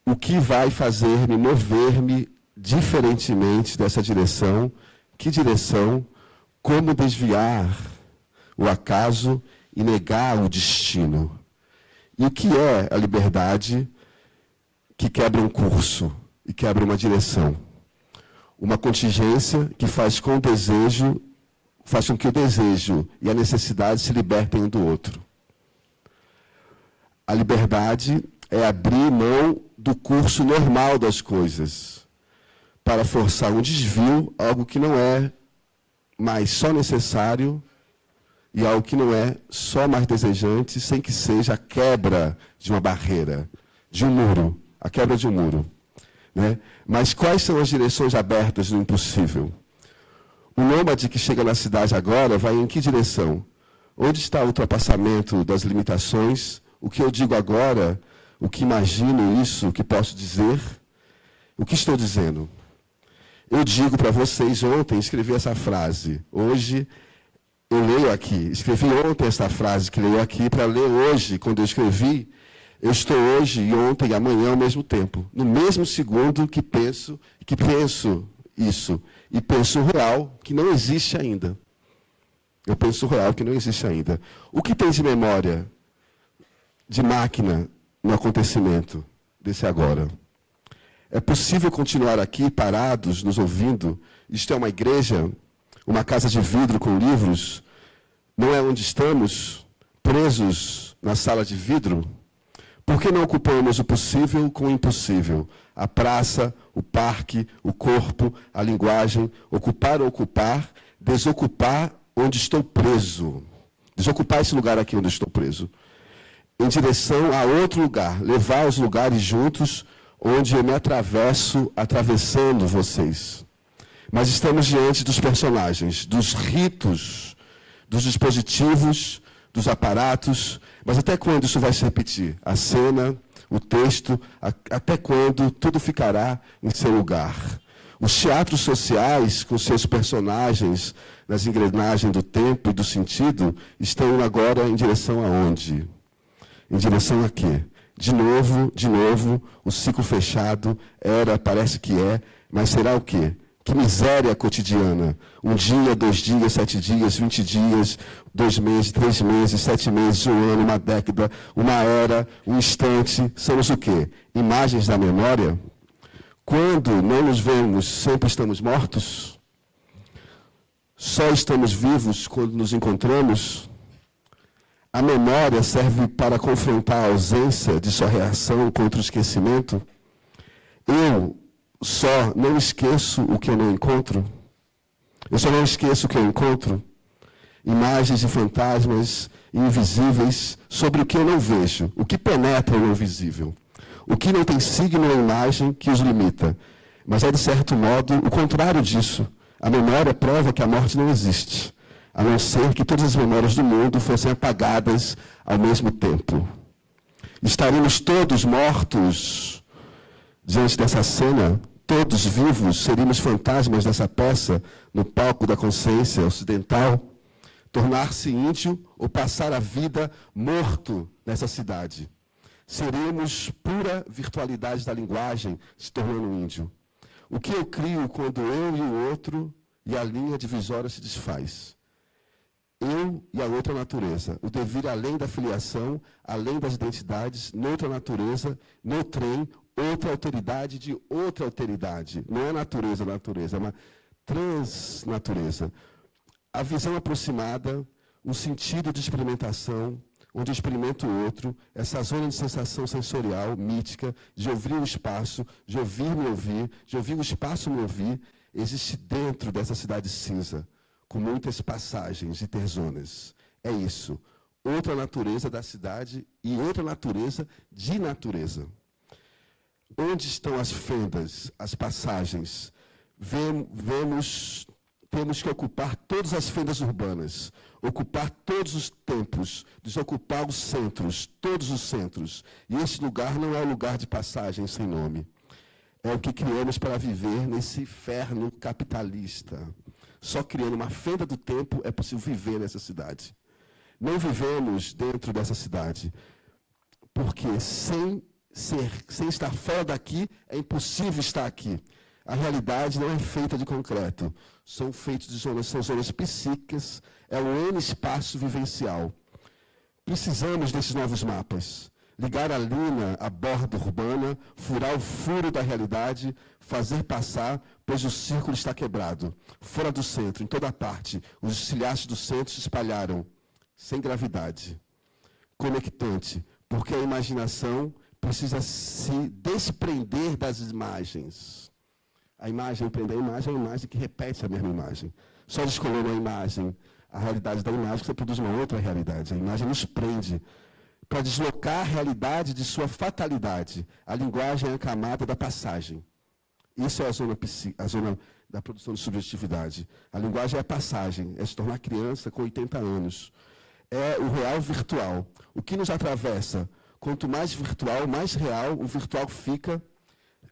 O que vai fazer-me mover-me diferentemente dessa direção? Que direção? Como desviar o acaso e negar o destino? E o que é a liberdade que quebra um curso e quebra uma direção? Uma contingência que faz com que o desejo e a necessidade se libertem um do outro. A liberdade é abrir mão do curso normal das coisas para forçar um desvio, algo que não é mais só necessário e algo que não é só mais desejante, sem que seja a quebra de uma barreira, de um muro, a quebra de um muro. Né? Mas quais são as direções abertas do impossível? O nômade que chega na cidade agora vai em que direção? Onde está o ultrapassamento das limitações? O que eu digo agora, o que imagino isso, o que posso dizer? O que estou dizendo? Eu digo para vocês, ontem escrevi essa frase, hoje eu leio aqui. Escrevi ontem essa frase que leio aqui para ler hoje, quando eu escrevi, Eu estou hoje e ontem e amanhã ao mesmo tempo. No mesmo segundo que penso isso. E penso real que não existe ainda. Eu penso real que não existe ainda. O que tem de memória, de máquina, no acontecimento desse agora? É possível continuar aqui, parados, nos ouvindo? Isto é uma igreja, uma casa de vidro com livros? Não é onde estamos, presos na sala de vidro? Por que não ocupamos o possível com o impossível? A praça, o parque, o corpo, a linguagem, ocupar ou ocupar, desocupar onde estou preso. Desocupar esse lugar aqui onde estou preso. Em direção a outro lugar, levar os lugares juntos onde eu me atravesso, atravessando vocês. Mas estamos diante dos personagens, dos ritos, dos dispositivos, dos aparatos, mas até quando isso vai se repetir? A cena, o texto, até quando tudo ficará em seu lugar? Os teatros sociais, com seus personagens, nas engrenagens do tempo e do sentido, estão agora em direção aonde? Em direção a quê? De novo, o ciclo fechado parece que é, mas será o quê? Que miséria cotidiana. 1 dia, 2 dias, 7 dias, 20 dias, 2 meses, 3 meses, 7 meses, 1 ano, uma década, uma era, um instante. Somos o quê? Imagens da memória? Quando não nos vemos, sempre estamos mortos? Só estamos vivos quando nos encontramos? A memória serve para confrontar a ausência de sua reação contra o esquecimento? Eu só não esqueço o que eu não encontro? Eu só não esqueço o que eu encontro? Imagens e fantasmas invisíveis sobre o que eu não vejo, o que penetra o invisível. O que não tem signo ou imagem que os limita. Mas é, de certo modo, o contrário disso. A memória prova que a morte não existe, a não ser que todas as memórias do mundo fossem apagadas ao mesmo tempo. Estaremos todos mortos diante dessa cena, todos vivos, seríamos fantasmas dessa peça no palco da consciência ocidental, tornar-se índio ou passar a vida morto nessa cidade. Seríamos pura virtualidade da linguagem, se tornando índio. O que eu crio quando eu e o outro e a linha divisória se desfaz? Eu e a outra natureza. O devir além da filiação, além das identidades, noutra natureza, no trem, outra alteridade de outra alteridade. Não é natureza, é uma transnatureza. A visão aproximada, um sentido de experimentação, onde eu experimento o outro, essa zona de sensação sensorial, mítica, de ouvir o espaço, de ouvir-me ouvir, de ouvir o espaço me ouvir, existe dentro dessa cidade cinza, com muitas passagens e terzonas. É isso. Outra natureza da cidade e outra natureza de natureza. Onde estão as fendas, as passagens? Temos que ocupar todas as fendas urbanas, ocupar todos os tempos, desocupar os centros, todos os centros. E esse lugar não é o lugar de passagem sem nome. É o que criamos para viver nesse inferno capitalista. Só criando uma fenda do tempo é possível viver nessa cidade. Não vivemos dentro dessa cidade, porque sem estar fora daqui, é impossível estar aqui. A realidade não é feita de concreto. São feitos de zonas, são zonas psíquicas, é um N-espaço vivencial. Precisamos desses novos mapas. Ligar a linha à borda urbana, furar o furo da realidade, fazer passar, pois o círculo está quebrado. Fora do centro, em toda parte, os estilhaços do centro se espalharam, sem gravidade. Conectante, porque a imaginação precisa se desprender das imagens. A imagem, aprender a imagem é uma imagem que repete a mesma imagem. Só descolando a imagem, a realidade da imagem, você produz uma outra realidade. A imagem nos prende para deslocar a realidade de sua fatalidade. A linguagem é a camada da passagem. Isso é a zona da produção de subjetividade. A linguagem é a passagem, é se tornar criança com 80 anos. É o real virtual. O que nos atravessa? Quanto mais virtual, mais real, o virtual fica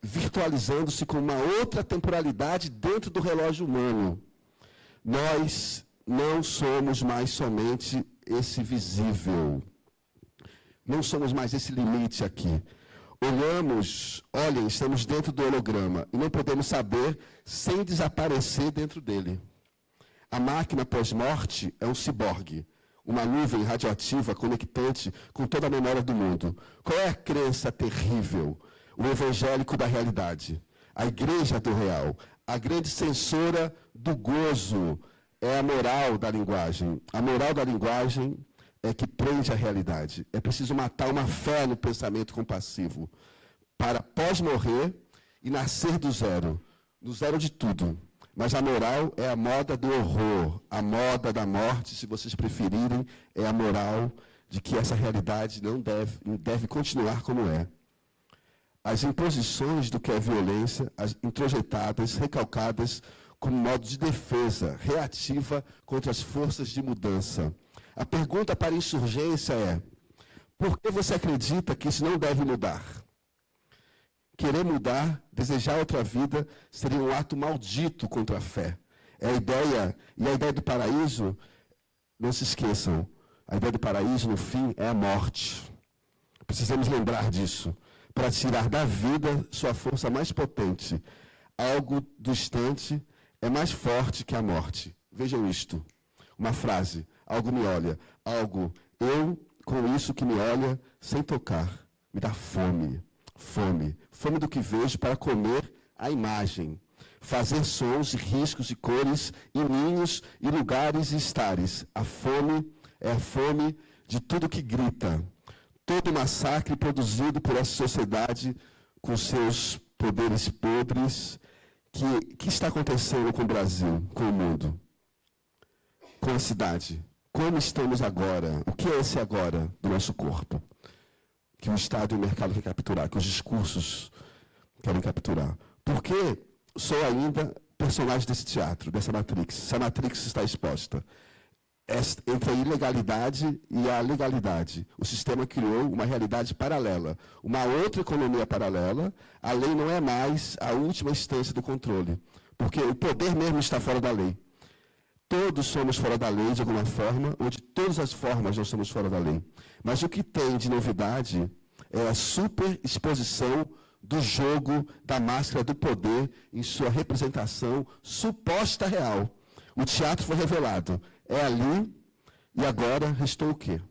virtualizando-se com uma outra temporalidade dentro do relógio humano. Nós não somos mais somente esse visível. Não somos mais esse limite aqui. Olhem, estamos dentro do holograma e não podemos saber sem desaparecer dentro dele. A máquina pós-morte é um ciborgue, uma nuvem radioativa conectante com toda a memória do mundo. Qual é a crença terrível? O evangélico da realidade, a igreja do real, a grande censora do gozo é a moral da linguagem. A moral da linguagem é que prende a realidade. É preciso matar uma fé no pensamento compassivo para pós-morrer e nascer do zero de tudo. Mas a moral é a moda do horror, a moda da morte, se vocês preferirem, é a moral de que essa realidade não deve continuar como é. As imposições do que é violência, as introjetadas, recalcadas como modo de defesa, reativa contra as forças de mudança. A pergunta para a insurgência é: por que você acredita que isso não deve mudar? Querer mudar, desejar outra vida, seria um ato maldito contra a fé. A ideia do paraíso, não se esqueçam, a ideia do paraíso, no fim, é a morte. Precisamos lembrar disso, para tirar da vida sua força mais potente. Algo distante é mais forte que a morte. Vejam isto. Uma frase, algo me olha, eu com isso que me olha, sem tocar, me dá fome. Fome do que vejo para comer a imagem. Fazer sons e riscos e cores e ninhos e lugares e estares. A fome é a fome de tudo que grita. Todo massacre produzido por essa sociedade com seus poderes podres. Que está acontecendo com o Brasil, com o mundo? Com a cidade? Como estamos agora? O que é esse agora do nosso corpo? Que o Estado e o mercado querem capturar, que os discursos querem capturar. Por que sou ainda personagem desse teatro, dessa Matrix? Se a Matrix está exposta entre a ilegalidade e a legalidade, o sistema criou uma realidade paralela, uma outra economia paralela. A lei não é mais a última instância do controle, porque o poder mesmo está fora da lei. Todos somos fora da lei, de alguma forma, ou de todas as formas nós somos fora da lei. Mas o que tem de novidade é a superexposição do jogo da máscara do poder em sua representação suposta real. O teatro foi revelado. É ali, e agora restou o quê?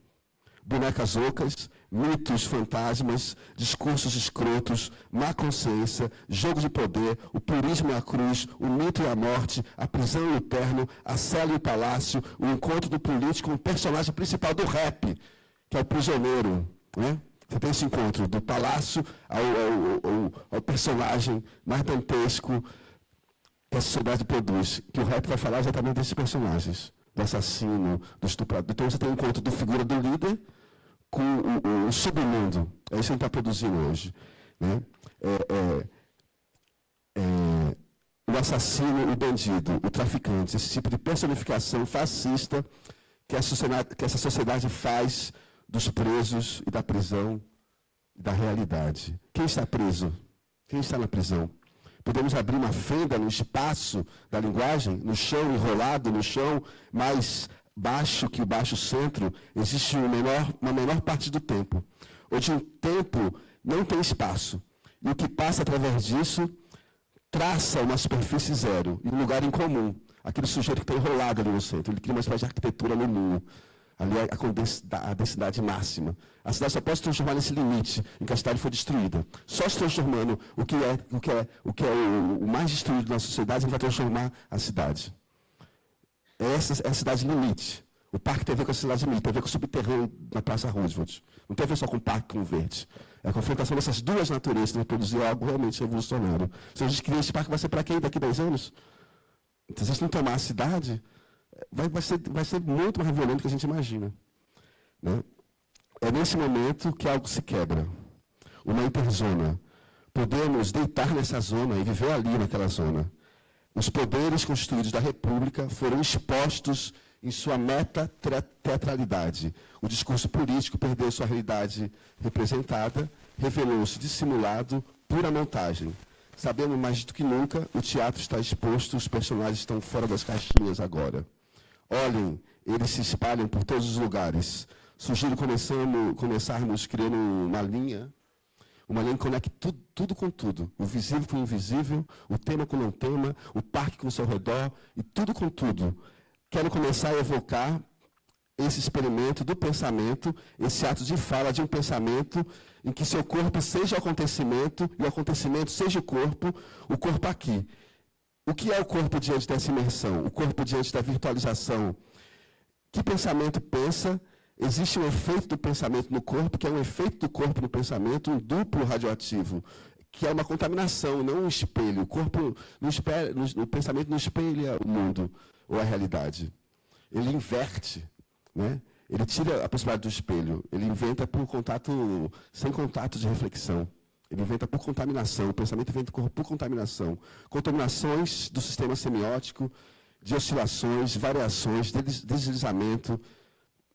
Bonecas ocas, mitos, fantasmas, discursos escrotos, má consciência, jogo de poder, o purismo e a cruz, o mito e a morte, a prisão e o terno, a cela e o palácio, o encontro do político com o personagem principal do rap, que é o prisioneiro. Né? Você tem esse encontro do palácio ao personagem mais dantesco que a sociedade produz, que o rap vai falar exatamente desses personagens, do assassino, do estuprador. Então você tem o encontro da figura do líder com o submundo. É isso que a gente está produzindo hoje. Né? O assassino, o bandido, o traficante, esse tipo de personificação fascista que essa sociedade faz dos presos e da prisão e da realidade. Quem está preso? Quem está na prisão? Podemos abrir uma fenda no espaço da linguagem, no chão, enrolado no chão, mais baixo que o baixo centro, existe uma menor parte do tempo. Onde um tempo não tem espaço. E o que passa através disso traça uma superfície zero, e um lugar em comum. Aquele sujeito que está enrolado ali no centro. Ele cria uma espécie de arquitetura no ninho. Ali é a densidade máxima. A cidade só pode se transformar nesse limite em que a cidade foi destruída. Só se transformando o que é o mais destruído na sociedade, a gente vai transformar a cidade. Essa é a cidade limite. O parque tem a ver com a cidade limite, tem a ver com o subterrâneo na Praça Roosevelt. Não tem a ver só com o parque com o verde. É a confrontação dessas duas naturezas que vai produzir algo realmente revolucionário. Se a gente cria esse parque, vai ser para quem daqui a 10 anos? Se a gente não tomar a cidade, vai ser muito mais violento do que a gente imagina. Né? É nesse momento que algo se quebra. Uma interzona. Podemos deitar nessa zona e viver ali naquela zona. Os poderes constituídos da República foram expostos em sua meta-teatralidade. O discurso político perdeu sua realidade representada, revelou-se dissimulado, pura montagem. Sabemos mais do que nunca, o teatro está exposto, os personagens estão fora das caixinhas agora. Olhem, eles se espalham por todos os lugares. Sugiro começarmos criando uma linha que conecte tudo com tudo. O visível com o invisível, o tema com o não tema, o parque com o seu redor, e tudo com tudo. Quero começar a evocar esse experimento do pensamento, esse ato de fala de um pensamento em que seu corpo seja o acontecimento e o acontecimento seja o corpo aqui. O que é o corpo diante dessa imersão? O corpo diante da virtualização? Que pensamento pensa? Existe um efeito do pensamento no corpo, que é um efeito do corpo no pensamento, um duplo radioativo, que é uma contaminação, não um espelho. O corpo, o pensamento não espelha o mundo ou a realidade. Ele inverte, né? Ele tira a possibilidade do espelho. Ele inventa por contato, sem contato de reflexão. Ele inventa por contaminação. O pensamento inventa por contaminação. Contaminações do sistema semiótico, de oscilações, variações,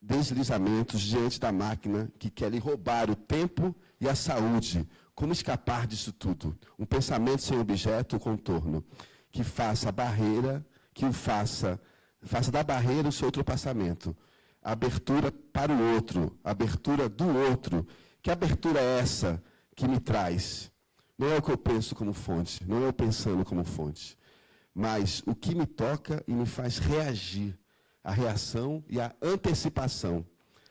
deslizamentos diante da máquina que quer lhe roubar o tempo e a saúde. Como escapar disso tudo? Um pensamento sem objeto, o contorno, que faça a barreira, faça da barreira o seu ultrapassamento. A abertura para o outro, a abertura do outro. Que abertura é essa que me traz? Não é o que eu penso como fonte, não é eu pensando como fonte, mas o que me toca e me faz reagir. A reação e a antecipação.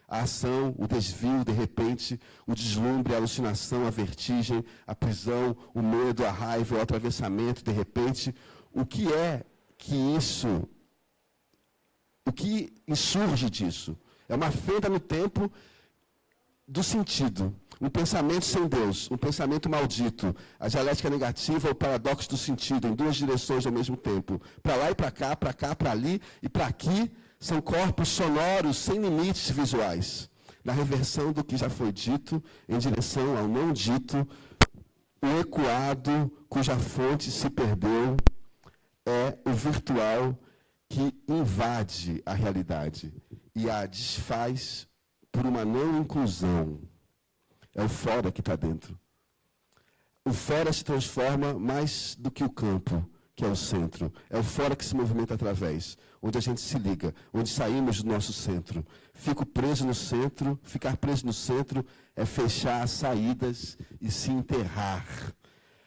A ação, o desvio, de repente, o deslumbre, a alucinação, a vertigem, a prisão, o medo, a raiva, o atravessamento, de repente. O que é que isso... O que insurge disso? É uma fenda no tempo do sentido. Um pensamento sem Deus, um pensamento maldito. A dialética negativa, o paradoxo do sentido, em duas direções ao mesmo tempo. Para lá e para cá, para ali e para aqui, são corpos sonoros sem limites visuais. Na reversão do que já foi dito, em direção ao não dito, o ecoado, cuja fonte se perdeu, é o virtual que invade a realidade e a desfaz por uma não inclusão. É o fora que está dentro. O fora se transforma mais do que o campo, que é o centro. É o fora que se movimenta através, onde a gente se liga, onde saímos do nosso centro. Fico preso no centro, ficar preso no centro é fechar as saídas e se enterrar.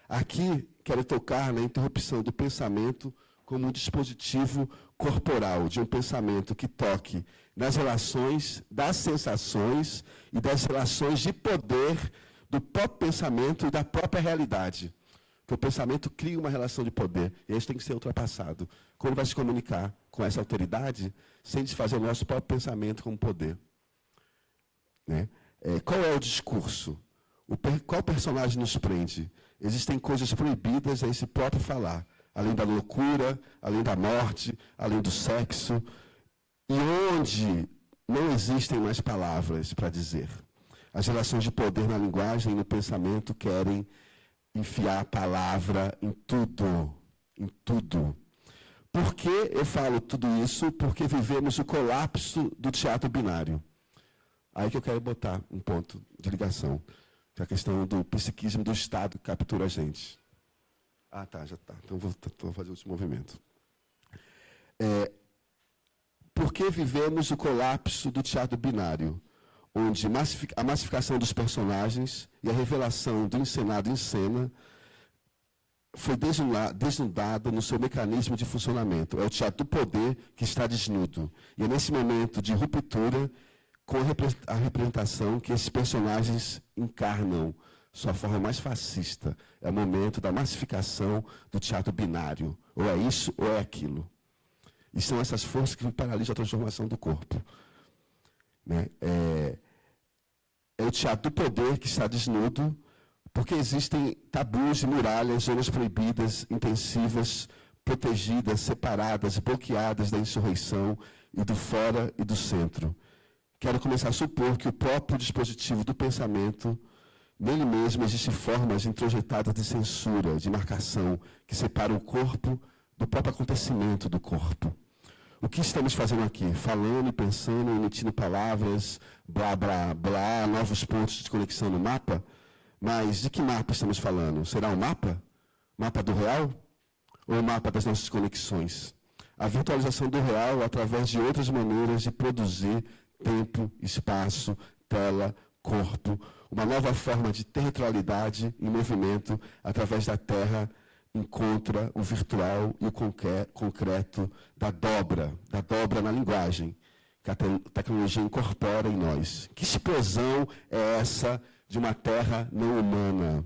Aqui, quero tocar na interrupção do pensamento como um dispositivo corporal, de um pensamento que toque nas relações, das sensações e das relações de poder do próprio pensamento e da própria realidade. Porque o pensamento cria uma relação de poder, e isso tem que ser ultrapassado. Como vai se comunicar com essa autoridade sem desfazer o nosso próprio pensamento como poder? Né? Qual é o discurso? Qual personagem nos prende? Existem coisas proibidas a esse próprio falar. Além da loucura, além da morte, além do sexo, e onde não existem mais palavras para dizer. As relações de poder na linguagem e no pensamento querem enfiar a palavra em tudo, em tudo. Por que eu falo tudo isso? Porque vivemos o colapso do teatro binário. Aí que eu quero botar um ponto de ligação, que é a questão do psiquismo do Estado que captura a gente. Ah, tá, já está. Então vou fazer outro movimento. Por que vivemos o colapso do teatro binário, onde a massificação dos personagens e a revelação do encenado em cena foi desnudada no seu mecanismo de funcionamento. É o teatro do poder que está desnudo. E é nesse momento de ruptura com a representação que esses personagens encarnam sua forma mais fascista. É o momento da massificação do teatro binário. Ou é isso ou é aquilo. E são essas forças que paralisam a transformação do corpo. Né? É o teatro do poder que está desnudo, porque existem tabus e muralhas, zonas proibidas, intensivas, protegidas, separadas, bloqueadas da insurreição e do fora e do centro. Quero começar a supor que o próprio dispositivo do pensamento, nele mesmo existem formas introjetadas de censura, de marcação, que separam o corpo do próprio acontecimento do corpo. O que estamos fazendo aqui? Falando, pensando, emitindo palavras, blá, blá, blá, novos pontos de conexão no mapa? Mas de que mapa estamos falando? Será um mapa? Mapa do real? Ou o mapa das nossas conexões? A virtualização do real através de outras maneiras de produzir tempo, espaço, tela, corpo, uma nova forma de territorialidade em movimento através da Terra encontra o virtual e o concreto da dobra na linguagem, que a tecnologia incorpora em nós. Que explosão é essa de uma Terra não humana?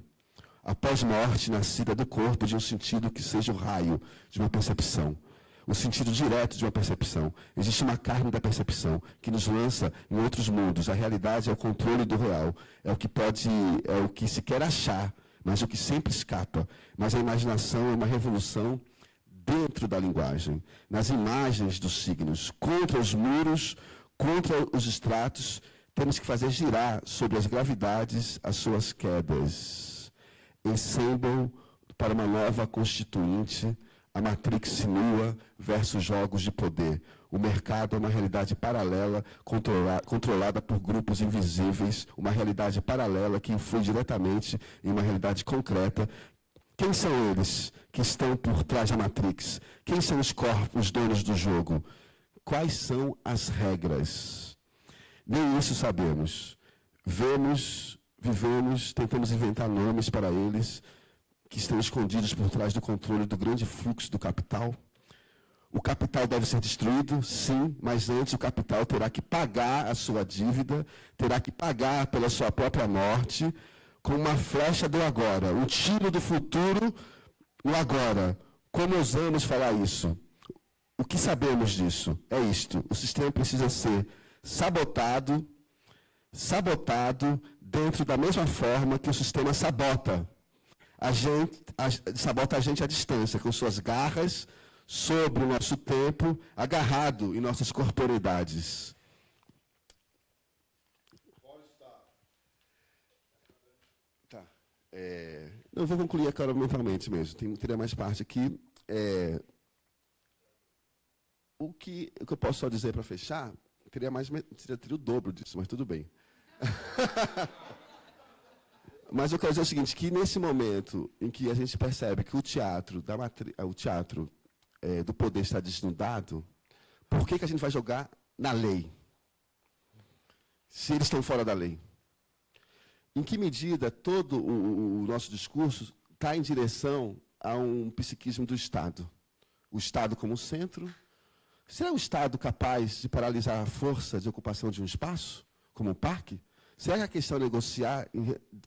Após morte, nascida do corpo de um sentido que seja o raio de uma percepção. O sentido direto de uma percepção. Existe uma carne da percepção que nos lança em outros mundos. A realidade é o controle do real. É o que se quer achar, mas o que sempre escapa. Mas a imaginação é uma revolução dentro da linguagem, nas imagens dos signos, contra os muros, contra os estratos, temos que fazer girar sobre as gravidades as suas quedas. Ensemble para uma nova constituinte, a Matrix nua versus jogos de poder. O mercado é uma realidade paralela, controlada por grupos invisíveis, uma realidade paralela que influi diretamente em uma realidade concreta. Quem são eles que estão por trás da Matrix? Quem são os corpos, os donos do jogo? Quais são as regras? Nem isso sabemos. Vemos, vivemos, tentamos inventar nomes para eles, que estão escondidos por trás do controle do grande fluxo do capital. O capital deve ser destruído, sim, mas antes o capital terá que pagar a sua dívida, terá que pagar pela sua própria morte, com uma flecha do agora, um tiro do futuro, o agora. Como ousamos falar isso? O que sabemos disso? É isto. O sistema precisa ser sabotado dentro da mesma forma que o sistema sabota. Sabota a gente à distância, com suas garras sobre o nosso tempo, agarrado em nossas corporeidades. Tá. Eu vou concluir agora mentalmente mesmo. Teria mais parte aqui. O que eu posso só dizer para fechar, teria o dobro disso, mas tudo bem. Mas eu quero dizer o seguinte, que nesse momento em que a gente percebe que o teatro do poder está desnudado, por que a gente vai jogar na lei? Se eles estão fora da lei. Em que medida todo o nosso discurso está em direção a um psiquismo do Estado? O Estado como centro? Será o Estado capaz de paralisar a força de ocupação de um espaço, como um parque? Será que a questão é negociar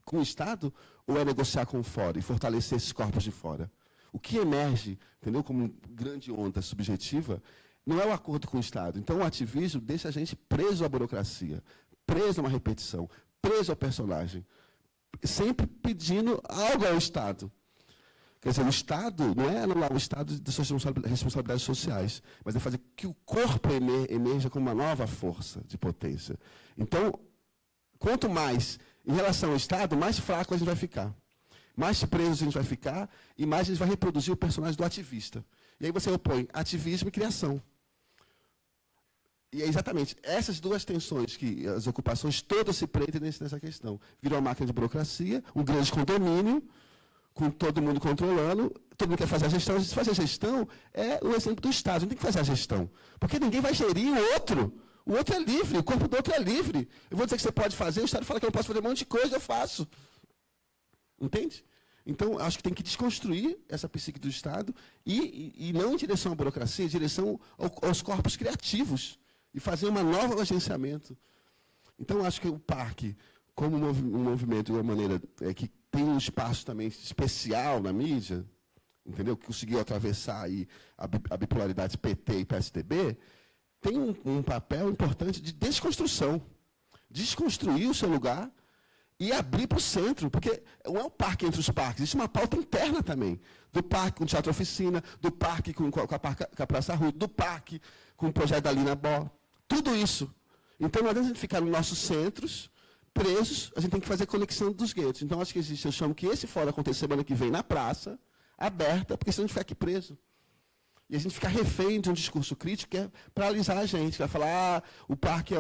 com o Estado ou é negociar com o fora e fortalecer esses corpos de fora? O que emerge, entendeu, como grande onda subjetiva, não é o acordo com o Estado. Então o ativismo deixa a gente preso à burocracia, preso a uma repetição, preso ao personagem, sempre pedindo algo ao Estado. Quer dizer, o Estado não é anular o Estado de suas responsabilidades sociais, mas é fazer que o corpo emerja como uma nova força de potência. Então, quanto mais em relação ao Estado, mais fraco a gente vai ficar. Mais preso a gente vai ficar e mais a gente vai reproduzir o personagem do ativista. E aí você opõe ativismo e criação. E é exatamente essas duas tensões que as ocupações todas se prendem nessa questão. Virou uma máquina de burocracia, um grande condomínio, com todo mundo controlando, todo mundo quer fazer a gestão. A gente fazer a gestão é o exemplo do Estado, a gente tem que fazer a gestão. Porque ninguém vai gerir o outro. O outro é livre, o corpo do outro é livre. Eu vou dizer que você pode fazer, o Estado fala que eu não posso fazer um monte de coisa, eu faço. Entende? Então, acho que tem que desconstruir essa psique do Estado e não em direção à burocracia, em direção aos corpos criativos e fazer um novo agenciamento. Então, acho que o parque, como um movimento de uma maneira que tem um espaço também especial na mídia, entendeu? Que conseguiu atravessar aí a bipolaridade PT e PSDB, tem um papel importante de desconstrução. Desconstruir o seu lugar e abrir para o centro, porque não é o parque entre os parques, existe uma pauta interna também. Do parque com o Teatro Oficina, do parque com a Praça Rui, do parque com o projeto da Lina Bó. Tudo isso. Então, não adianta a gente ficar nos nossos centros, presos, a gente tem que fazer conexão dos guetos. Então, acho que existe, eu chamo que esse fórum aconteça semana que vem na praça, aberta, porque senão a gente fica aqui preso. E a gente fica refém de um discurso crítico que é paralisar a gente. Vai falar, o parque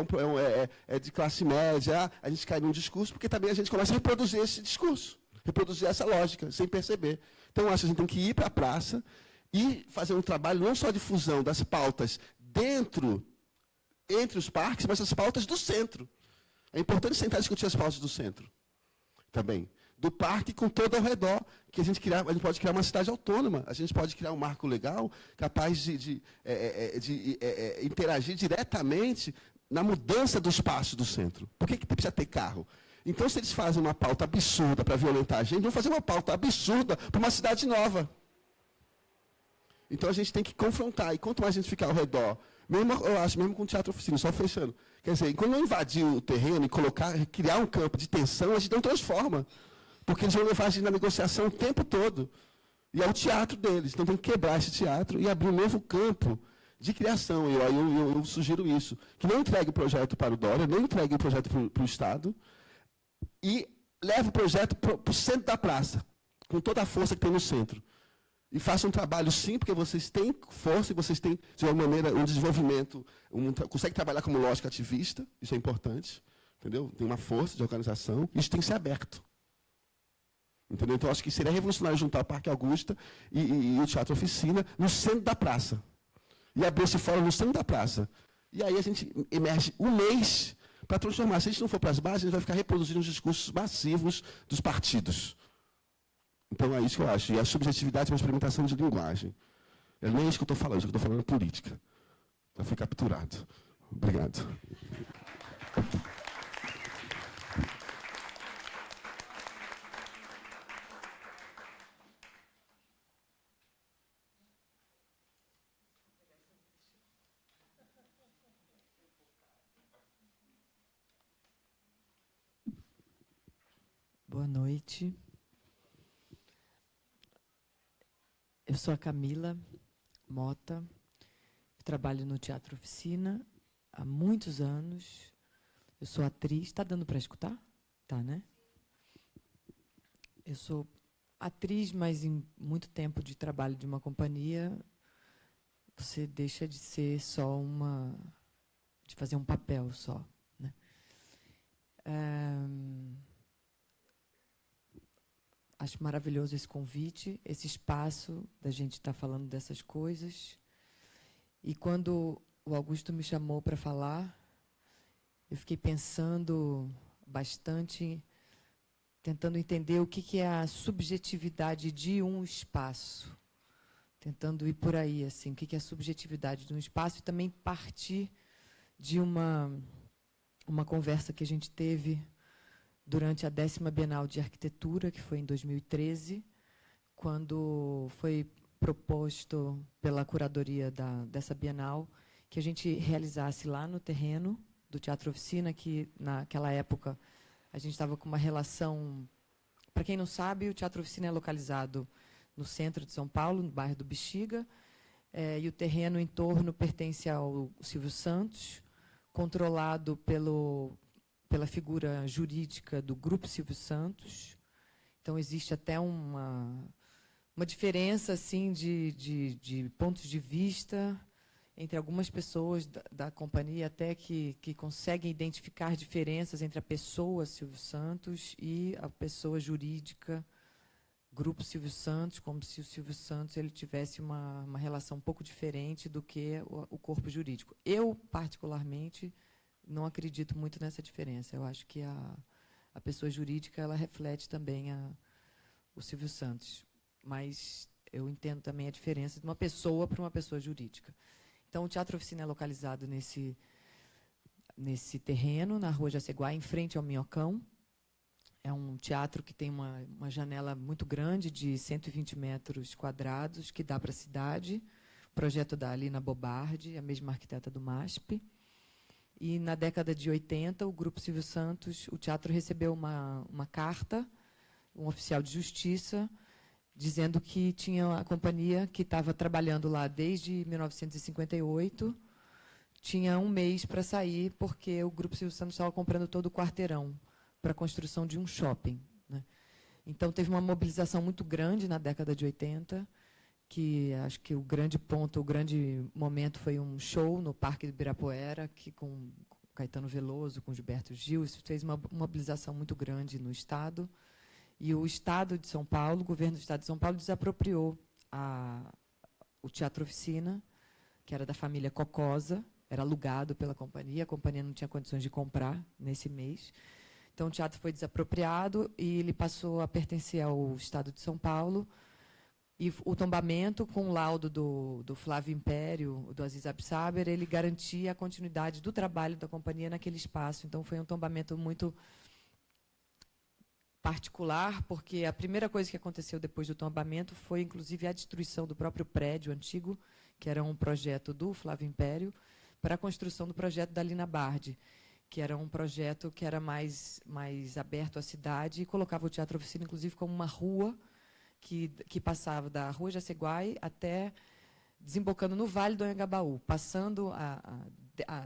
é de classe média, a gente cai num discurso, porque também a gente começa a reproduzir esse discurso, reproduzir essa lógica, sem perceber. Então, acho que a gente tem que ir para a praça e fazer um trabalho não só de fusão das pautas dentro entre os parques, mas as pautas do centro. É importante sentar e discutir as pautas do centro também. Do parque com todo ao redor, que a gente pode criar uma cidade autônoma, a gente pode criar um marco legal capaz de interagir diretamente na mudança do espaço do centro. Por que precisa ter carro? Então, se eles fazem uma pauta absurda para violentar a gente, vão fazer uma pauta absurda para uma cidade nova. Então, a gente tem que confrontar. E quanto mais a gente ficar ao redor, eu acho, mesmo com o Teatro Oficina, só fechando. Quer dizer, quando não invadir o terreno e criar um campo de tensão, a gente não transforma. Porque eles vão levar a gente na negociação o tempo todo. E é o teatro deles. Então, tem que quebrar esse teatro e abrir um novo campo de criação. Eu sugiro isso. Que não entregue o projeto para o Dória, não entregue o projeto para o Estado, e leve o projeto para o centro da praça, com toda a força que tem no centro. E faça um trabalho, sim, porque vocês têm força e vocês têm, de uma maneira, um desenvolvimento, conseguem trabalhar como lógica ativista, isso é importante, entendeu? Tem uma força de organização, isso tem que ser aberto. Entendeu? Então, acho que seria revolucionário juntar o Parque Augusta e o Teatro Oficina no centro da praça. E abrir esse fórum no centro da praça. E aí a gente emerge um mês para transformar. Se a gente não for para as bases, a gente vai ficar reproduzindo os discursos massivos dos partidos. Então é isso que eu acho. E a subjetividade é uma experimentação de linguagem. É nem isso que eu estou falando, isso que eu estou falando é política. Já fui capturado. Obrigado. Boa noite. Eu sou a Camila Mota, trabalho no Teatro Oficina há muitos anos. Eu sou atriz. Está dando para escutar? Tá, né? Eu sou atriz, mas em muito tempo de trabalho de uma companhia, você deixa de ser só de fazer um papel só, né? Acho maravilhoso esse convite, esse espaço da gente estar falando dessas coisas. E quando o Augusto me chamou para falar, eu fiquei pensando bastante, tentando entender o que é a subjetividade de um espaço. Tentando ir por aí, assim, o que é a subjetividade de um espaço, e também partir de uma conversa que a gente teve durante a 10ª Bienal de Arquitetura, que foi em 2013, quando foi proposto pela curadoria dessa Bienal que a gente realizasse lá no terreno do Teatro Oficina, que naquela época a gente estava com uma relação... Para quem não sabe, o Teatro Oficina é localizado no centro de São Paulo, no bairro do Bexiga, e o terreno em torno pertence ao Silvio Santos, controlado pela figura jurídica do Grupo Silvio Santos. Então, existe até uma diferença assim, de pontos de vista entre algumas pessoas da companhia, até que conseguem identificar diferenças entre a pessoa Silvio Santos e a pessoa jurídica Grupo Silvio Santos, como se o Silvio Santos ele tivesse uma relação um pouco diferente do que o corpo jurídico. Eu, particularmente, não acredito muito nessa diferença. Eu acho que a pessoa jurídica ela reflete também o Silvio Santos. Mas eu entendo também a diferença de uma pessoa para uma pessoa jurídica. Então, o Teatro Oficina é localizado nesse terreno, na Rua Jaceguá, em frente ao Minhocão. É um teatro que tem uma janela muito grande, de 120 metros quadrados, que dá para a cidade. O projeto da Alina Bobardi, a mesma arquiteta do MASP. E, na década de 80, o Grupo Silvio Santos, o teatro recebeu uma carta, um oficial de justiça, dizendo que tinha a companhia que estava trabalhando lá desde 1958, tinha um mês para sair, porque o Grupo Silvio Santos estava comprando todo o quarteirão para a construção de um shopping, né? Então, teve uma mobilização muito grande na década de 80, que acho que o grande momento foi um show no Parque do Ibirapuera, que com Caetano Veloso, com Gilberto Gil, isso fez uma mobilização muito grande no Estado. E o Estado de São Paulo, o governo do Estado de São Paulo, desapropriou o Teatro Oficina, que era da família Cocosa, era alugado pela companhia, a companhia não tinha condições de comprar nesse mês. Então, o teatro foi desapropriado e ele passou a pertencer ao Estado de São Paulo. E o tombamento, com o laudo do Flávio Império, do Aziz Absaber, ele garantia a continuidade do trabalho da companhia naquele espaço. Então, foi um tombamento muito particular, porque a primeira coisa que aconteceu depois do tombamento foi, inclusive, a destruição do próprio prédio antigo, que era um projeto do Flávio Império, para a construção do projeto da Lina Bardi, que era um projeto que era mais aberto à cidade e colocava o Teatro Oficina, inclusive, como uma rua que passava da Rua Jaceguai até desembocando no Vale do Anhangabaú. Passando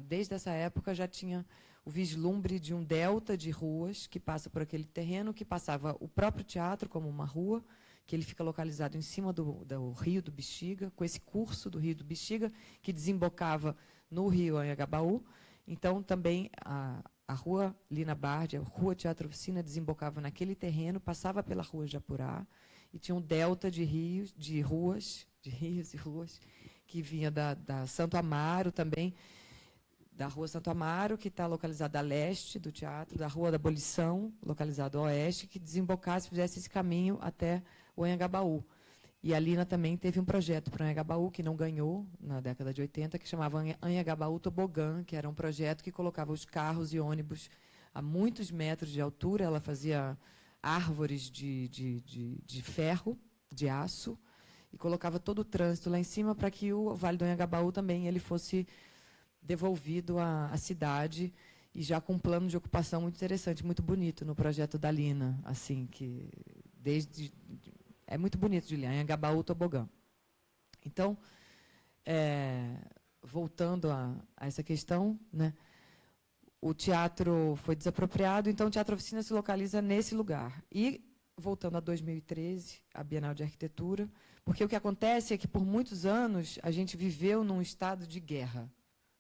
desde essa época já tinha o vislumbre de um delta de ruas que passa por aquele terreno, que passava o próprio teatro como uma rua, que ele fica localizado em cima do Rio do Bexiga, com esse curso do Rio do Bexiga, que desembocava no Rio Anhangabaú. Então, também a Rua Lina Bardi, a Rua Teatro Oficina, desembocava naquele terreno, passava pela Rua Japurá, e tinha um delta de rios e ruas, que vinha da Santo Amaro também, da Rua Santo Amaro, que está localizada a leste do teatro, da Rua da Abolição, localizada a oeste, que desembocasse, fizesse esse caminho até o Anhangabaú. E a Lina também teve um projeto para o Anhangabaú, que não ganhou na década de 80, que chamava Anhangabaú Tobogã, que era um projeto que colocava os carros e ônibus a muitos metros de altura. Ela fazia árvores de ferro, de aço, e colocava todo o trânsito lá em cima para que o Vale do Anhangabaú também ele fosse devolvido à cidade, e já com um plano de ocupação muito interessante, muito bonito no projeto da Lina, assim, que é muito bonito de ler, Anhangabaú Tobogã. Então, voltando a essa questão, né, o teatro foi desapropriado, então o Teatro Oficina se localiza nesse lugar. E, voltando a 2013, a Bienal de Arquitetura, porque o que acontece é que, por muitos anos, a gente viveu num estado de guerra,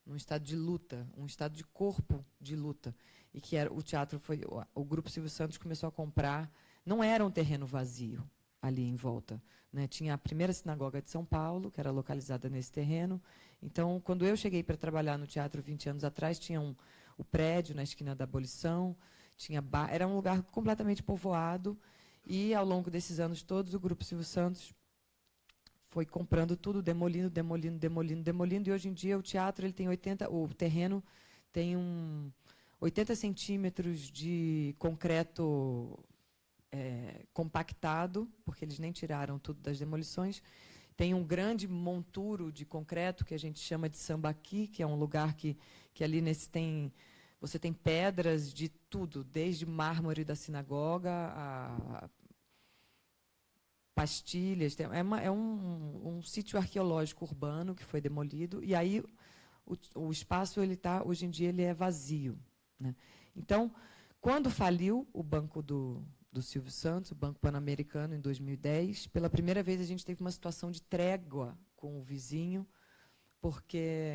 num estado de luta, um estado de corpo de luta. E que o teatro o Grupo Silvio Santos começou a comprar, não era um terreno vazio ali em volta, né? Tinha a primeira sinagoga de São Paulo, que era localizada nesse terreno. Então, quando eu cheguei para trabalhar no teatro 20 anos atrás, tinha o prédio na esquina da Abolição, era um lugar completamente povoado, e, ao longo desses anos todos, o Grupo Silvio Santos foi comprando tudo, demolindo, e hoje em dia o teatro o terreno tem 80 centímetros de concreto compactado, porque eles nem tiraram tudo das demolições. Tem um grande monturo de concreto que a gente chama de sambaqui, que é um lugar que ali você tem pedras de tudo, desde mármore da sinagoga a pastilhas. É um sítio arqueológico urbano que foi demolido, e aí o espaço hoje em dia ele é vazio, né? Então, quando faliu o banco do Silvio Santos, o Banco Pan-Americano, em 2010, pela primeira vez a gente teve uma situação de trégua com o vizinho, porque,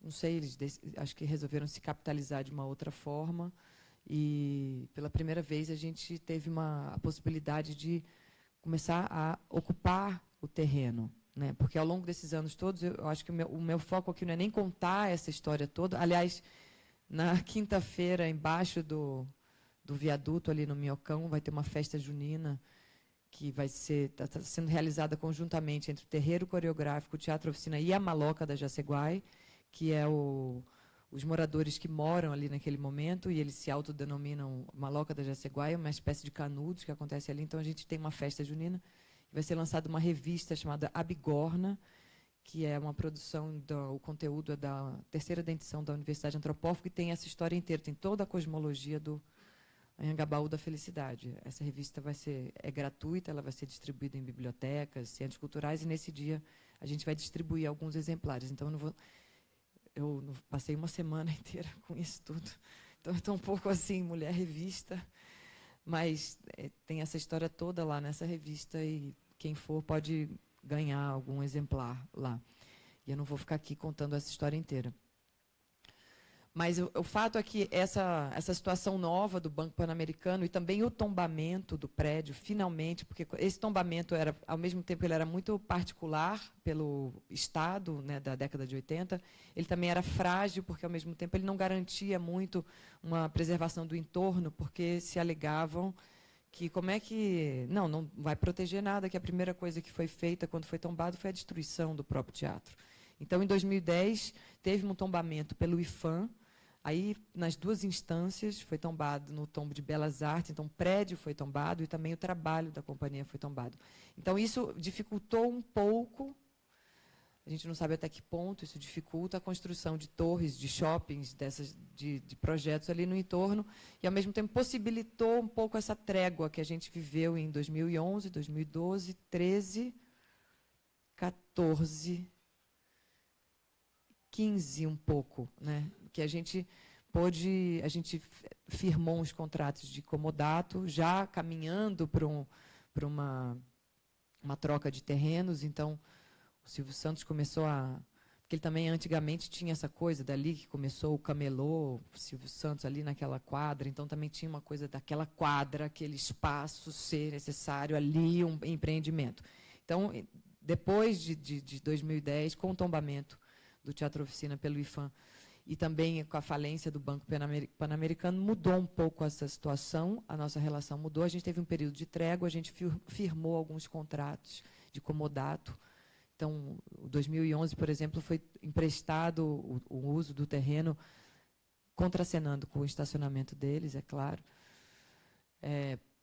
não sei, eles acho que resolveram se capitalizar de uma outra forma, e pela primeira vez a gente teve a possibilidade de começar a ocupar o terreno, né? Porque, ao longo desses anos todos, eu acho que o meu foco aqui não é nem contar essa história toda. Aliás, na quinta-feira, embaixo do viaduto, ali no Minhocão, vai ter uma festa junina que está sendo realizada conjuntamente entre o Terreiro Coreográfico, o Teatro Oficina e a Maloca da Jaceguai, que é os moradores que moram ali naquele momento, e eles se autodenominam Maloca da Jaceguai, uma espécie de canudos que acontece ali. Então, a gente tem uma festa junina, e vai ser lançada uma revista chamada Abigorna, que é uma produção, o conteúdo é da terceira edição da Universidade Antropófaga, e tem essa história inteira, tem toda a cosmologia do Anhangabaú da Felicidade. Essa revista é gratuita, ela vai ser distribuída em bibliotecas, centros culturais, e nesse dia a gente vai distribuir alguns exemplares. Então, eu passei uma semana inteira com isso tudo. Então, eu estou um pouco assim, mulher revista, mas tem essa história toda lá nessa revista, e quem for pode ganhar algum exemplar lá. E eu não vou ficar aqui contando essa história inteira. Mas o fato é que essa situação nova do Banco Pan-Americano e também o tombamento do prédio, finalmente, porque esse tombamento, ao mesmo tempo, ele era muito particular pelo Estado, né, da década de 80, ele também era frágil, porque, ao mesmo tempo, ele não garantia muito uma preservação do entorno, porque se alegavam que como é que... Não vai proteger nada, que a primeira coisa que foi feita quando foi tombado foi a destruição do próprio teatro. Então, em 2010, teve um tombamento pelo IPHAN. Aí, nas duas instâncias, foi tombado no tombo de Belas Artes, então o prédio foi tombado e também o trabalho da companhia foi tombado. Então, isso dificultou um pouco, a gente não sabe até que ponto isso dificulta a construção de torres, de shoppings, de projetos ali no entorno, e, ao mesmo tempo, possibilitou um pouco essa trégua que a gente viveu em 2011, 2012, 13, 14... 15 um pouco, né? Que a gente firmou uns contratos de comodato, já caminhando para uma troca de terrenos. Então, o Silvio Santos começou porque ele também antigamente tinha essa coisa dali que começou o camelô, o Silvio Santos ali naquela quadra, então também tinha uma coisa daquela quadra, aquele espaço ser necessário ali, um empreendimento. Então, depois de 2010, com o tombamento do Teatro Oficina pelo IPHAN, e também com a falência do Banco Pan-Americano, mudou um pouco essa situação, a nossa relação mudou, a gente teve um período de trégua, a gente firmou alguns contratos de comodato. Então, em 2011, por exemplo, foi emprestado o uso do terreno, contracenando com o estacionamento deles, é claro,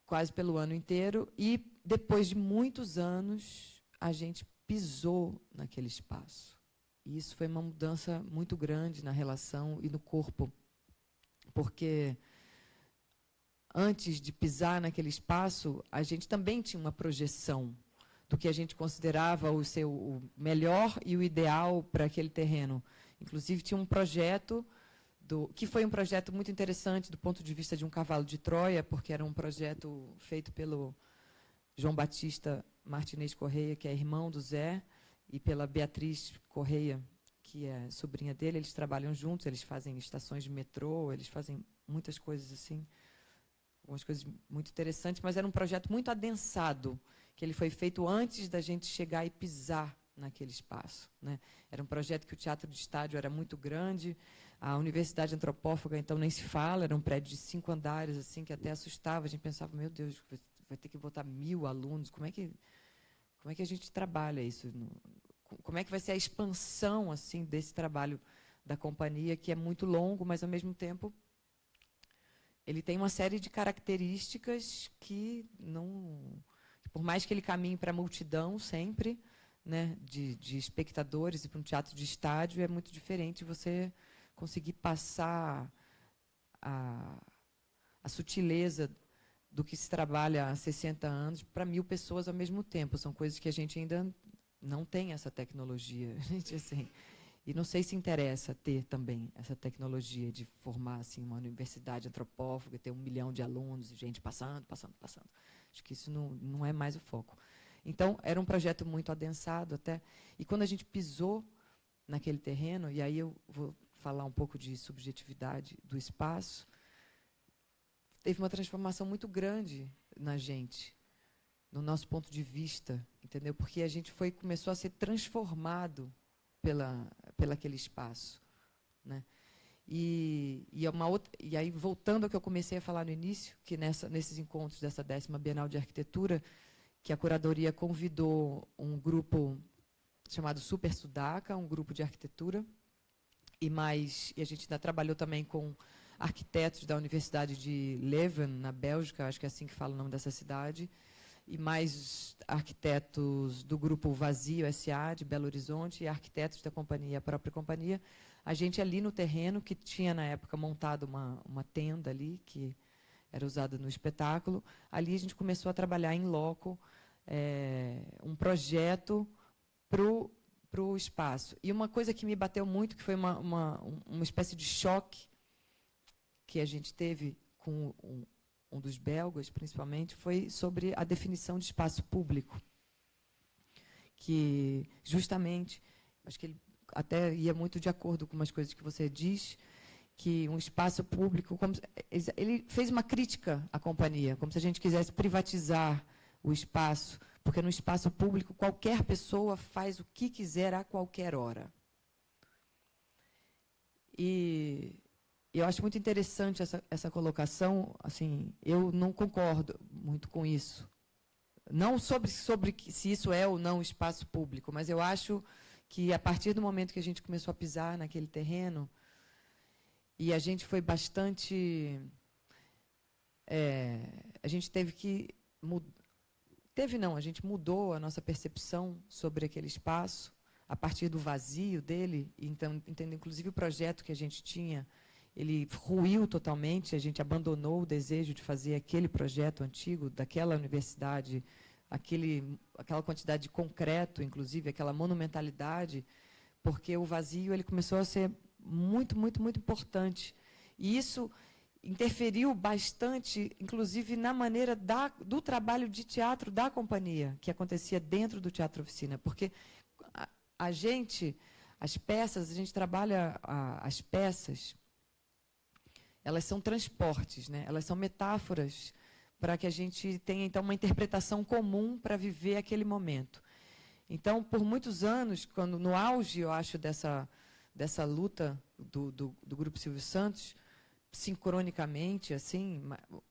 quase pelo ano inteiro, e depois de muitos anos, a gente pisou naquele espaço. E isso foi uma mudança muito grande na relação e no corpo, porque antes de pisar naquele espaço, a gente também tinha uma projeção do que a gente considerava o melhor e o ideal para aquele terreno. Inclusive, tinha um projeto, que foi um projeto muito interessante do ponto de vista de um cavalo de Troia, porque era um projeto feito pelo João Batista Martinez Correia, que é irmão do Zé, e pela Beatriz Correia, que é sobrinha dele. Eles trabalham juntos, eles fazem estações de metrô, eles fazem muitas coisas assim, algumas coisas muito interessantes, mas era um projeto muito adensado, que ele foi feito antes da gente chegar e pisar naquele espaço, né? Era um projeto que o teatro de estádio era muito grande, a Universidade Antropófaga, então, nem se fala, era um prédio de 5 andares, assim, que até assustava, a gente pensava, meu Deus, vai ter que botar 1000 alunos, como é que a gente trabalha isso? Como é que vai ser a expansão assim desse trabalho da companhia, que é muito longo, mas, ao mesmo tempo, ele tem uma série de características que, por mais que ele caminhe para a multidão sempre, né, de espectadores, e para um teatro de estádio, é muito diferente você conseguir passar a sutileza do que se trabalha há 60 anos para 1000 pessoas ao mesmo tempo. São coisas que a gente ainda não tem essa tecnologia. Gente, assim, e não sei se interessa ter também essa tecnologia de formar assim, uma universidade antropófaga, ter 1 milhão de alunos, e gente passando. Acho que isso não é mais o foco. Então, era um projeto muito adensado até. E quando a gente pisou naquele terreno, e aí eu vou falar um pouco de subjetividade do espaço, teve uma transformação muito grande na gente, no nosso ponto de vista, entendeu? Porque a gente começou a ser transformado pela aquele espaço, né? E aí, voltando ao que eu comecei a falar no início, que nesses encontros dessa 10ª Bienal de Arquitetura, que a curadoria convidou um grupo chamado Super Sudaca, um grupo de arquitetura, e a gente ainda trabalhou também com arquitetos da Universidade de Leuven, na Bélgica, acho que é assim que fala o nome dessa cidade, e mais arquitetos do grupo Vazio S.A., de Belo Horizonte, e arquitetos da companhia, a própria companhia. A gente ali no terreno, que tinha na época montado uma tenda ali, que era usada no espetáculo, ali a gente começou a trabalhar em loco um projeto para o espaço. E uma coisa que me bateu muito, que foi uma espécie de choque que a gente teve com um dos belgas, principalmente, foi sobre a definição de espaço público. Que, justamente, acho que ele até ia muito de acordo com umas coisas que você diz, que um espaço público, ele fez uma crítica à companhia, como se a gente quisesse privatizar o espaço, porque no espaço público qualquer pessoa faz o que quiser a qualquer hora. E eu acho muito interessante essa colocação. Assim, eu não concordo muito com isso. Não sobre se isso é ou não espaço público, mas eu acho que, a partir do momento que a gente começou a pisar naquele terreno, e a gente foi bastante... a gente teve que... a gente mudou a nossa percepção sobre aquele espaço, a partir do vazio dele, então, entendo, inclusive o projeto que a gente tinha, ele ruiu totalmente, a gente abandonou o desejo de fazer aquele projeto antigo, daquela universidade, aquela quantidade de concreto, inclusive, aquela monumentalidade, porque o vazio ele começou a ser muito, muito, muito importante. E isso interferiu bastante, inclusive, na maneira do trabalho de teatro da companhia, que acontecia dentro do Teatro Oficina, porque a gente trabalha as peças, elas são transportes, né? Elas são metáforas para que a gente tenha, então, uma interpretação comum para viver aquele momento. Então, por muitos anos, quando no auge, eu acho, dessa luta do Grupo Silvio Santos, sincronicamente, assim,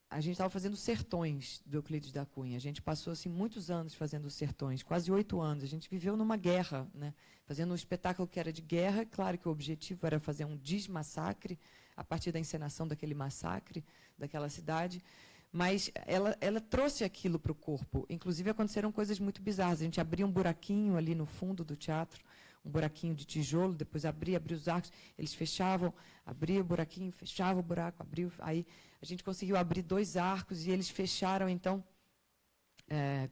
a gente estava fazendo Sertões, do Euclides da Cunha. A gente passou assim, muitos anos fazendo Sertões, quase 8 anos. A gente viveu numa guerra, né? Fazendo um espetáculo que era de guerra. Claro que o objetivo era fazer um desmassacre, a partir da encenação daquele massacre, daquela cidade. Mas ela trouxe aquilo para o corpo. Inclusive, aconteceram coisas muito bizarras. A gente abria um buraquinho ali no fundo do teatro, um buraquinho de tijolo, depois abria os arcos, eles fechavam, abria o buraquinho, fechava o buraco, abria. Aí a gente conseguiu abrir 2 arcos e eles fecharam, então,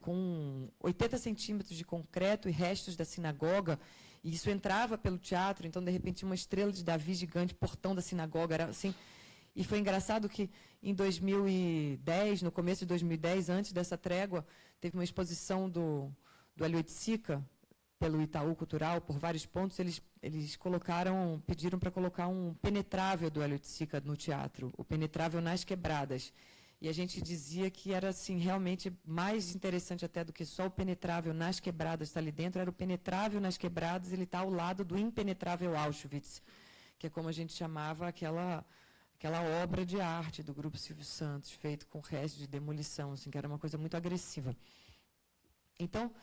com 80 centímetros de concreto e restos da sinagoga, e isso entrava pelo teatro, então, de repente, uma estrela de Davi gigante, portão da sinagoga, era assim. E foi engraçado que, em 2010, no começo de 2010, antes dessa trégua, teve uma exposição do Hélio Oiticica, pelo Itaú Cultural, por vários pontos, eles pediram para colocar um penetrável do Hélio Oiticica no teatro, o penetrável nas quebradas. E a gente dizia que era, assim, realmente mais interessante até do que só o penetrável nas quebradas estar ali dentro, era o penetrável nas quebradas, ele está ao lado do impenetrável Auschwitz, que é como a gente chamava aquela obra de arte do Grupo Silvio Santos, feito com restos de demolição, assim, que era uma coisa muito agressiva. Então,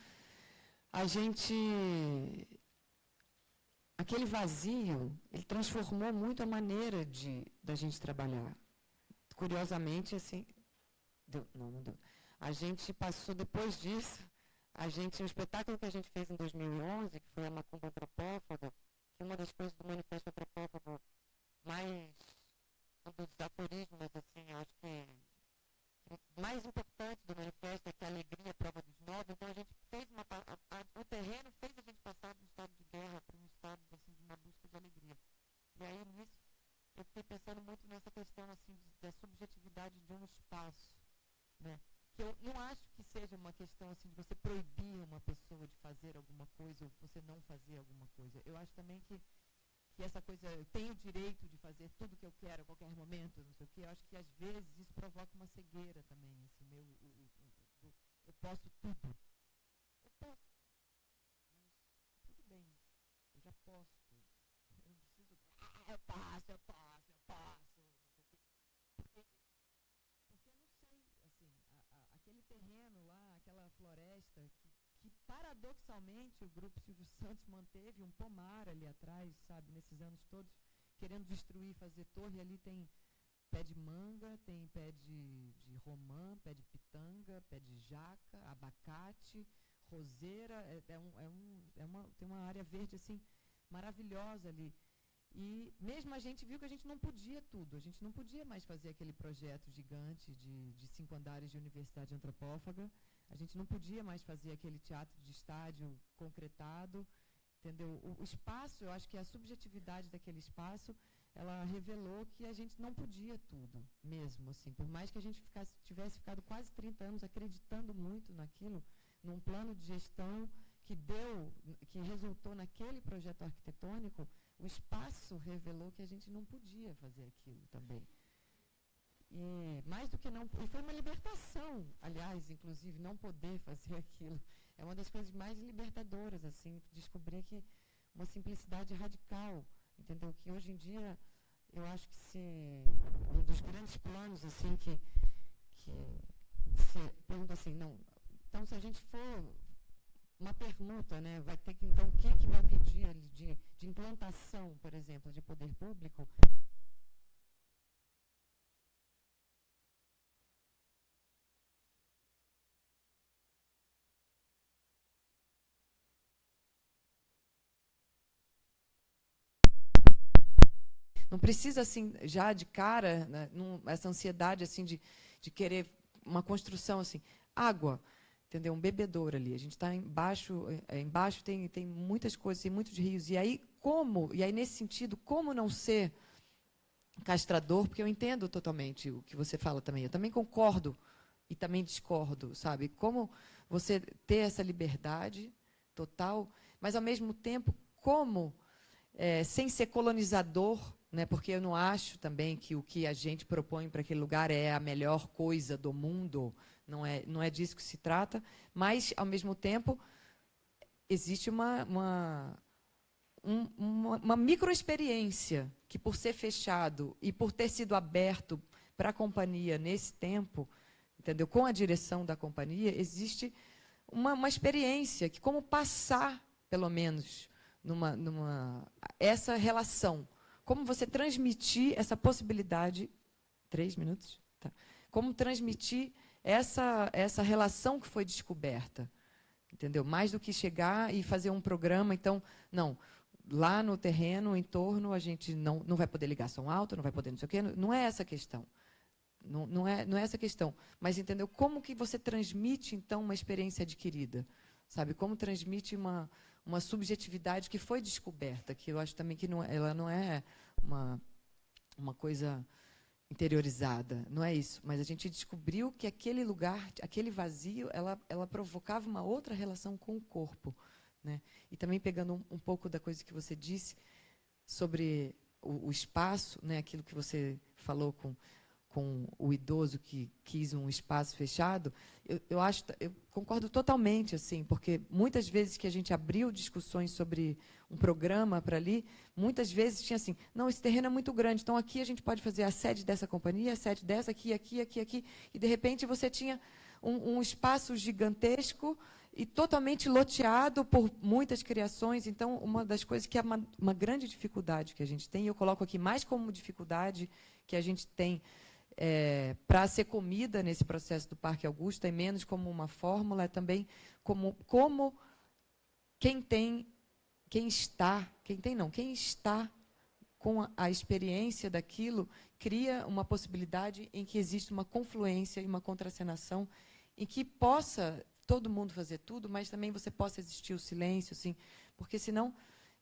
aquele vazio, ele transformou muito a maneira da gente trabalhar. Curiosamente, assim, não deu. A gente passou, depois disso, um espetáculo que a gente fez em 2011, que foi a Macumba Antropófaga, que uma das coisas do Manifesto Antropófago mais, um dos aforismos, assim, acho que mais importante do manifesto é que a alegria é a prova dos 9. Então, a gente fez o terreno fez a gente passar de um estado de guerra para um estado, assim, de uma busca de alegria. E aí, nisso, eu fiquei pensando muito nessa questão, assim, da subjetividade de um espaço, né? Que eu não acho que seja uma questão, assim, de você proibir uma pessoa de fazer alguma coisa ou você não fazer alguma coisa. Eu acho também que essa coisa, eu tenho o direito de fazer tudo o que eu quero a qualquer momento, não sei o quê. Eu acho que, às vezes, isso provoca uma cegueira também, assim, eu posso tudo. Eu posso, mas tudo bem, eu já posso tudo. Eu não preciso, eu posso, não sei o quê. Porque eu não sei, assim, aquele terreno lá, aquela floresta, que paradoxalmente o Grupo Silvio Santos manteve um pomar ali atrás, sabe, nesses anos todos, querendo destruir, fazer torre. Ali tem pé de manga, tem pé de romã, pé de pitanga, pé de jaca, abacate, roseira, tem uma área verde, assim, maravilhosa ali. E mesmo a gente viu que a gente não podia tudo, a gente não podia mais fazer aquele projeto gigante de 5 andares de universidade antropófaga, a gente não podia mais fazer aquele teatro de estádio concretado, entendeu? O espaço, eu acho que a subjetividade daquele espaço, ela revelou que a gente não podia tudo, mesmo, assim, por mais que a gente tivesse ficado quase 30 anos acreditando muito naquilo, num plano de gestão que resultou naquele projeto arquitetônico, o espaço revelou que a gente não podia fazer aquilo também. E mais do que não, e foi uma libertação, aliás, inclusive, não poder fazer aquilo. É uma das coisas mais libertadoras, assim, descobrir que uma simplicidade radical, entendeu? Que hoje em dia, eu acho que um dos grandes planos, assim, que se pergunta assim, não, então se a gente for uma permuta, né, vai ter que, então, o que vai pedir ali de implantação, por exemplo, de poder público? Não precisa, assim, já de cara, né, essa ansiedade assim, de querer uma construção assim. Água, entendeu? Um bebedouro ali. A gente está embaixo, embaixo tem muitas coisas, tem muitos rios. E aí, nesse sentido, como não ser castrador? Porque eu entendo totalmente o que você fala também. Eu também concordo e também discordo, sabe? Como você ter essa liberdade total, mas, ao mesmo tempo, como, sem ser colonizador, né, porque eu não acho também que o que a gente propõe para aquele lugar é a melhor coisa do mundo, não é disso que se trata, mas, ao mesmo tempo, existe uma microexperiência que, por ser fechado e por ter sido aberto para a companhia nesse tempo, entendeu? Com a direção da companhia, existe uma experiência que, como passar, pelo menos, essa relação. Como você transmitir essa possibilidade... 3 minutos? Tá. Como transmitir essa relação que foi descoberta. Entendeu? Mais do que chegar e fazer um programa. Então, não, lá no terreno, no entorno, a gente não vai poder ligar som alto, não vai poder não sei o quê. Não é essa a questão. Não é essa a questão. Mas, entendeu? Como que você transmite, então, uma experiência adquirida? Sabe? Como transmite uma subjetividade que foi descoberta, que eu acho também que ela não é uma coisa interiorizada, não é isso. Mas a gente descobriu que aquele lugar, aquele vazio, ela provocava uma outra relação com o corpo, né? E também pegando um pouco da coisa que você disse sobre o espaço, né? Aquilo que você falou com o idoso que quis um espaço fechado, eu concordo totalmente, assim, porque muitas vezes que a gente abriu discussões sobre um programa para ali, muitas vezes tinha assim, não, esse terreno é muito grande, então aqui a gente pode fazer a sede dessa companhia, a sede dessa, aqui, e de repente você tinha um espaço gigantesco e totalmente loteado por muitas criações. Então, uma das coisas que é uma grande dificuldade que a gente tem, e eu coloco aqui mais como dificuldade que a gente tem para ser comida nesse processo do Parque Augusta, e menos como uma fórmula, é também como quem está com a experiência daquilo, cria uma possibilidade em que existe uma confluência e uma contracenação, em que possa todo mundo fazer tudo, mas também você possa existir o silêncio, assim, porque senão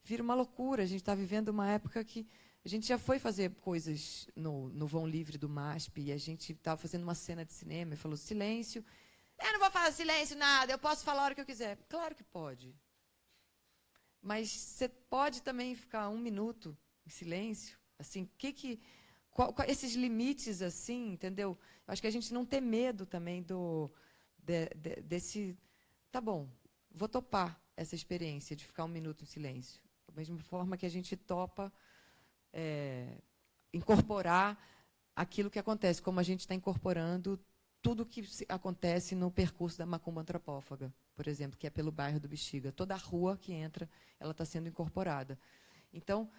vira uma loucura. A gente está vivendo uma época que a gente já foi fazer coisas no vão livre do MASP, e a gente estava fazendo uma cena de cinema e falou, silêncio. Eu não vou falar silêncio, nada, eu posso falar a hora que eu quiser. Claro que pode. Mas você pode também ficar 1 minuto em silêncio? Assim, qual esses limites, assim, entendeu? Acho que a gente não tem medo também desse... Tá bom, vou topar essa experiência de ficar 1 minuto em silêncio. Da mesma forma que a gente topa incorporar aquilo que acontece, como a gente está incorporando tudo o que acontece no percurso da macumba antropófaga, por exemplo, que é pelo bairro do Bexiga. Toda a rua que entra, ela está sendo incorporada. Então,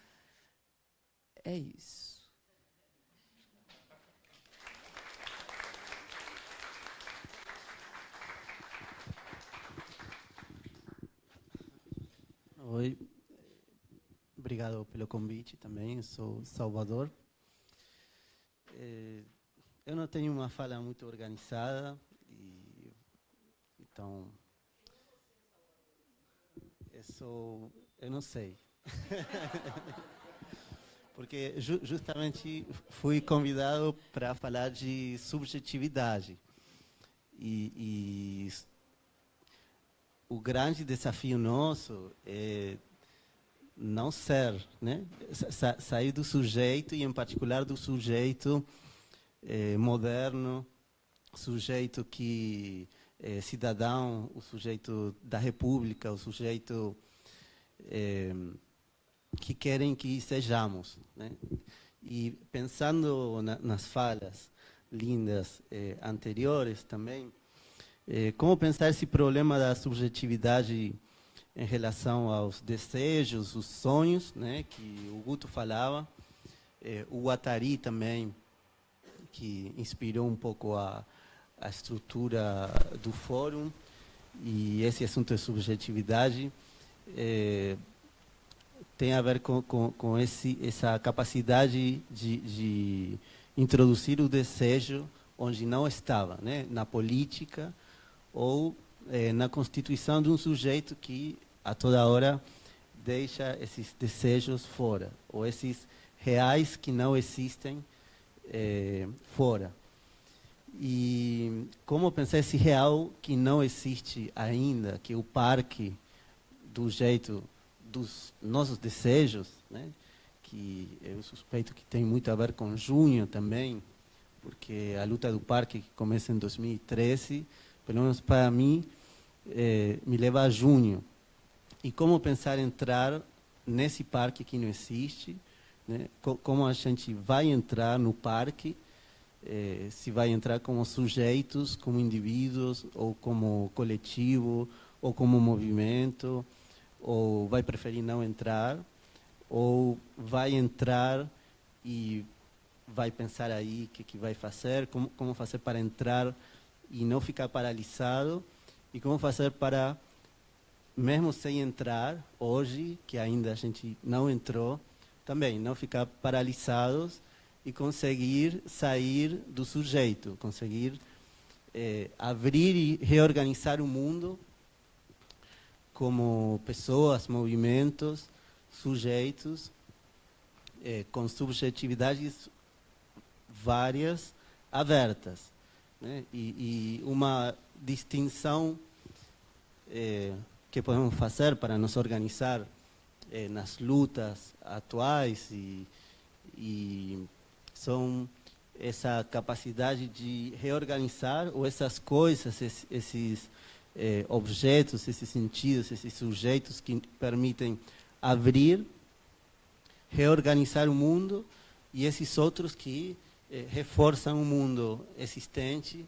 é isso. Oi, obrigado pelo convite também, eu sou Salvador. Eu não tenho uma fala muito organizada, então eu não sei. Porque justamente fui convidado para falar de subjetividade. E o grande desafio nosso é não ser, né? Sair do sujeito, e em particular do sujeito moderno, sujeito que cidadão, o sujeito da República, o sujeito que querem que sejamos, né? E pensando nas falas lindas anteriores também, como pensar esse problema da subjetividade em relação aos desejos, os sonhos, né, que o Guto falava, o Guattari também, que inspirou um pouco a estrutura do fórum, e esse assunto de subjetividade tem a ver com essa capacidade de introduzir o desejo onde não estava, né, na política ou na constituição de um sujeito que a toda hora deixa esses desejos fora, ou esses reais que não existem fora. E como pensar esse real que não existe ainda, que é o parque do jeito dos nossos desejos, né? Que eu suspeito que tem muito a ver com junho também, porque a luta do parque que começa em 2013, pelo menos para mim, me leva a junho. E como pensar entrar nesse parque que não existe, né? Como a gente vai entrar no parque, se vai entrar como sujeitos, como indivíduos, ou como coletivo, ou como movimento, ou vai preferir não entrar, ou vai entrar e vai pensar aí o que vai fazer, como fazer para entrar e não ficar paralisado, e como fazer para, mesmo sem entrar, hoje, que ainda a gente não entrou, também não ficar paralisados e conseguir sair do sujeito, conseguir abrir e reorganizar o mundo como pessoas, movimentos, sujeitos, com subjetividades várias, abertas, né? E uma distinção que podemos fazer para nos organizar nas lutas atuais e são essa capacidade de reorganizar, ou essas coisas, esses objetos, esses sentidos, esses sujeitos que permitem abrir, reorganizar o mundo, e esses outros que reforçam o mundo existente,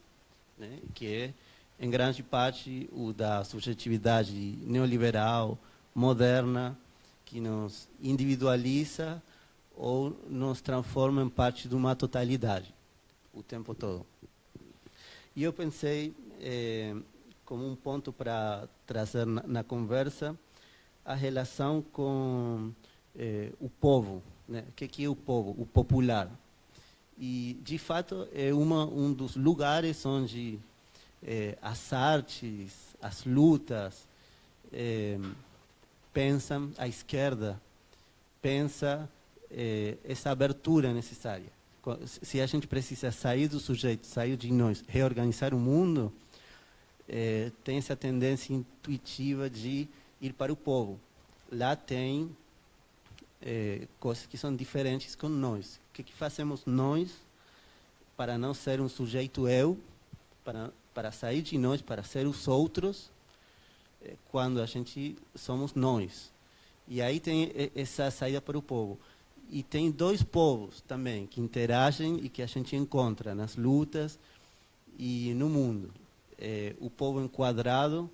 né, que é, em grande parte, o da subjetividade neoliberal, moderna, que nos individualiza ou nos transforma em parte de uma totalidade, o tempo todo. E eu pensei, como um ponto para trazer na conversa, a relação com o povo, né? O que é o povo? O popular. E, de fato, é um dos lugares onde as artes, as lutas, pensam, a esquerda pensa essa abertura necessária. Se a gente precisa sair do sujeito, sair de nós, reorganizar o mundo, tem essa tendência intuitiva de ir para o povo. Lá tem coisas que são diferentes com nós. O que fazemos nós para não ser um sujeito eu, para sair de nós, para ser os outros, quando a gente somos nós? E aí tem essa saída para o povo. E tem dois povos também que interagem e que a gente encontra nas lutas e no mundo. O povo enquadrado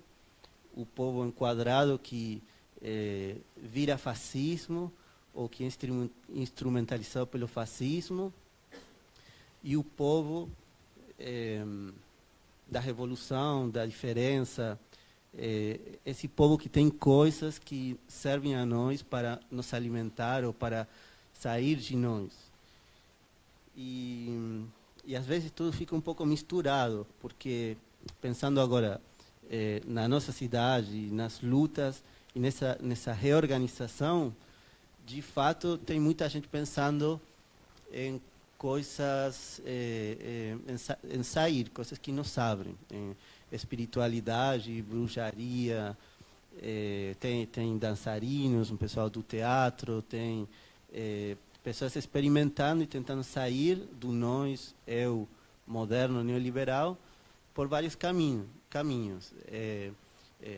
que vira fascismo, ou que é instrumentalizado pelo fascismo, e o povo da revolução, da diferença, esse povo que tem coisas que servem a nós para nos alimentar ou para sair de nós. E às vezes tudo fica um pouco misturado, porque pensando agora na nossa cidade, nas lutas e nessa reorganização, de fato tem muita gente pensando em coisas, em sair, coisas que nos abrem, em espiritualidade, bruxaria, tem dançarinos, um pessoal do teatro, tem pessoas experimentando e tentando sair do nós, eu, moderno, neoliberal, por vários caminhos.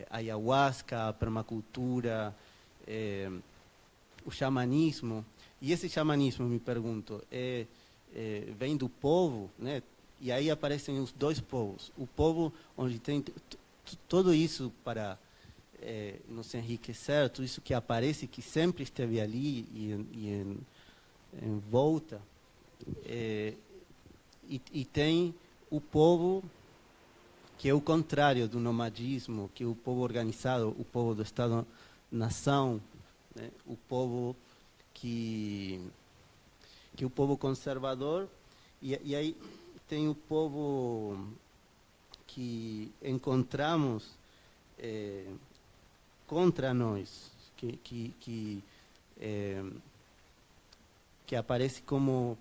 Ayahuasca, a permacultura, o xamanismo. E esse xamanismo, me pergunto, vem do povo, né? E aí aparecem os dois povos. O povo onde tem tudo isso para nos enriquecer, tudo isso que aparece, que sempre esteve ali e em volta. E tem o povo que é o contrário do nomadismo, que é o povo organizado, o povo do Estado-nação, né? O povo que é o povo conservador, e aí tem o povo que encontramos contra nós, que aparece como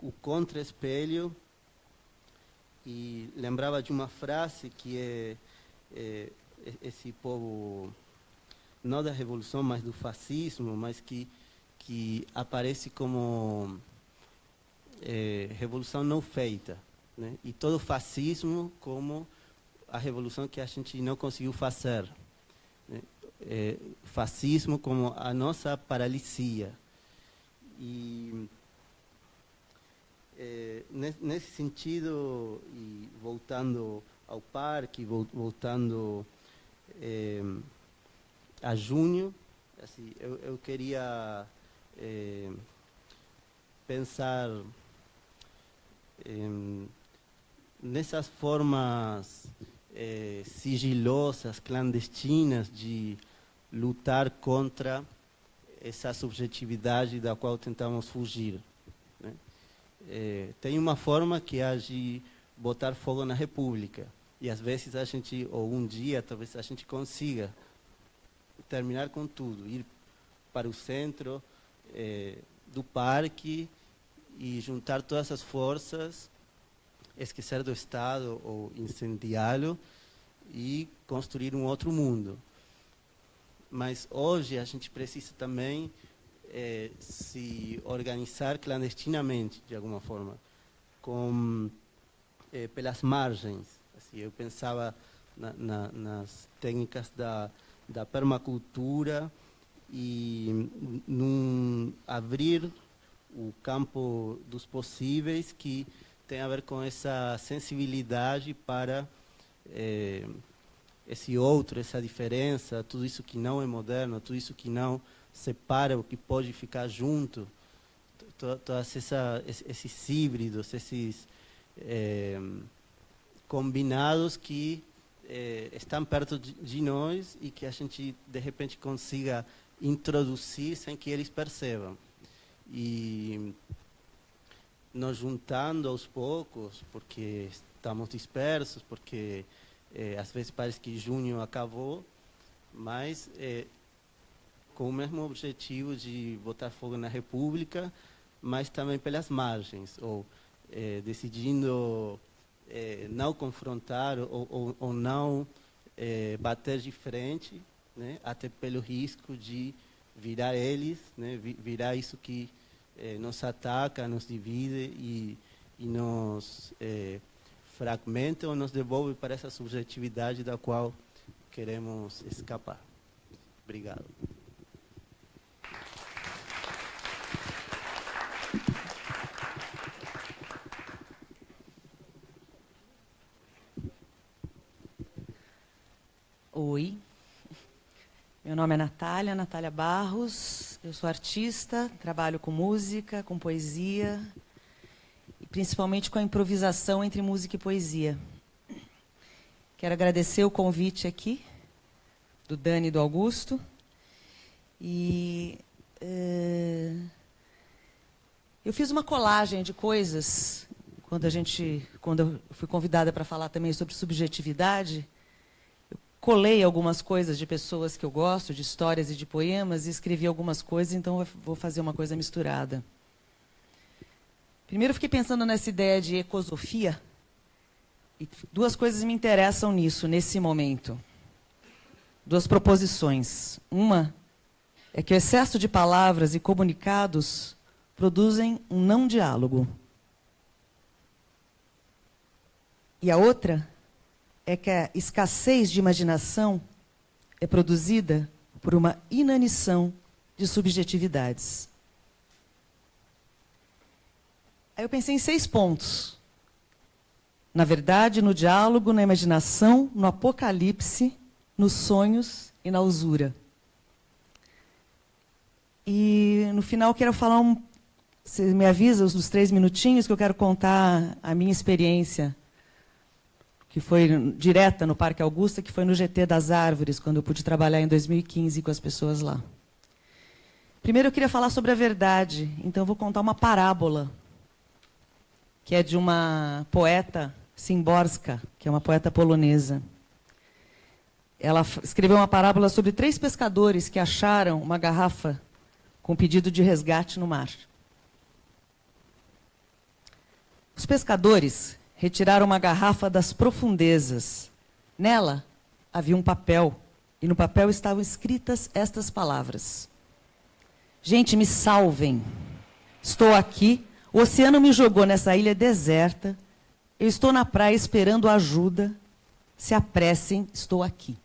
o contra-espelho. E lembrava de uma frase que esse povo, não da revolução, mas do fascismo, mas que aparece como revolução não feita, né? E todo fascismo como a revolução que a gente não conseguiu fazer, né? Fascismo como a nossa paralisia. E nesse sentido, e voltando ao parque, voltando a junho, assim, eu queria pensar nessas formas sigilosas, clandestinas de lutar contra essa subjetividade da qual tentamos fugir, né? Tem uma forma que é de botar fogo na República, e às vezes a gente, ou um dia talvez a gente consiga terminar com tudo, ir para o centro do parque e juntar todas as forças, esquecer do Estado ou incendiá-lo e construir um outro mundo. Mas hoje a gente precisa também se organizar clandestinamente, de alguma forma, pelas margens. Assim, eu pensava nas técnicas da permacultura e abrir o campo dos possíveis, que tem a ver com essa sensibilidade para esse outro, essa diferença, tudo isso que não é moderno, tudo isso que não separa, o que pode ficar junto, todos esses híbridos, esses combinados que estão perto de nós e que a gente, de repente, consiga introduzir sem que eles percebam. E nos juntando aos poucos, porque estamos dispersos, porque às vezes parece que junho acabou, mas com o mesmo objetivo de botar fogo na República, mas também pelas margens, ou decidindo não confrontar ou não bater de frente, né, até pelo risco de virar eles, né, virar isso que nos ataca, nos divide e nos fragmenta ou nos devolve para essa subjetividade da qual queremos escapar. Obrigado. Oi, meu nome é Natália Barros, eu sou artista, trabalho com música, com poesia, e principalmente com a improvisação entre música e poesia. Quero agradecer o convite aqui, do Dani e do Augusto, e eu fiz uma colagem de coisas, quando eu fui convidada para falar também sobre subjetividade. Colei algumas coisas de pessoas que eu gosto, de histórias e de poemas, e escrevi algumas coisas, então eu vou fazer uma coisa misturada. Primeiro, eu fiquei pensando nessa ideia de ecosofia, e duas coisas me interessam nisso, nesse momento. duas proposições. Uma é que o excesso de palavras e comunicados produzem um não diálogo. E a outra é que a escassez de imaginação é produzida por uma inanição de subjetividades. Aí eu pensei em 6 pontos. Na verdade, no diálogo, na imaginação, no apocalipse, nos sonhos e na usura. E no final quero falar você me avisa os 3 minutinhos que eu quero contar a minha experiência, que foi direta no Parque Augusta, que foi no GT das Árvores, quando eu pude trabalhar em 2015 com as pessoas lá. Primeiro eu queria falar sobre a verdade, então eu vou contar uma parábola, que é de uma poeta, Szymborska, que é uma poeta polonesa. Ela escreveu uma parábola sobre 3 pescadores que acharam uma garrafa com pedido de resgate no mar. Os pescadores retiraram uma garrafa das profundezas. Nela havia um papel, e no papel estavam escritas estas palavras: gente, me salvem. Estou aqui, o oceano me jogou nessa ilha deserta, eu estou na praia esperando ajuda, se apressem, estou aqui.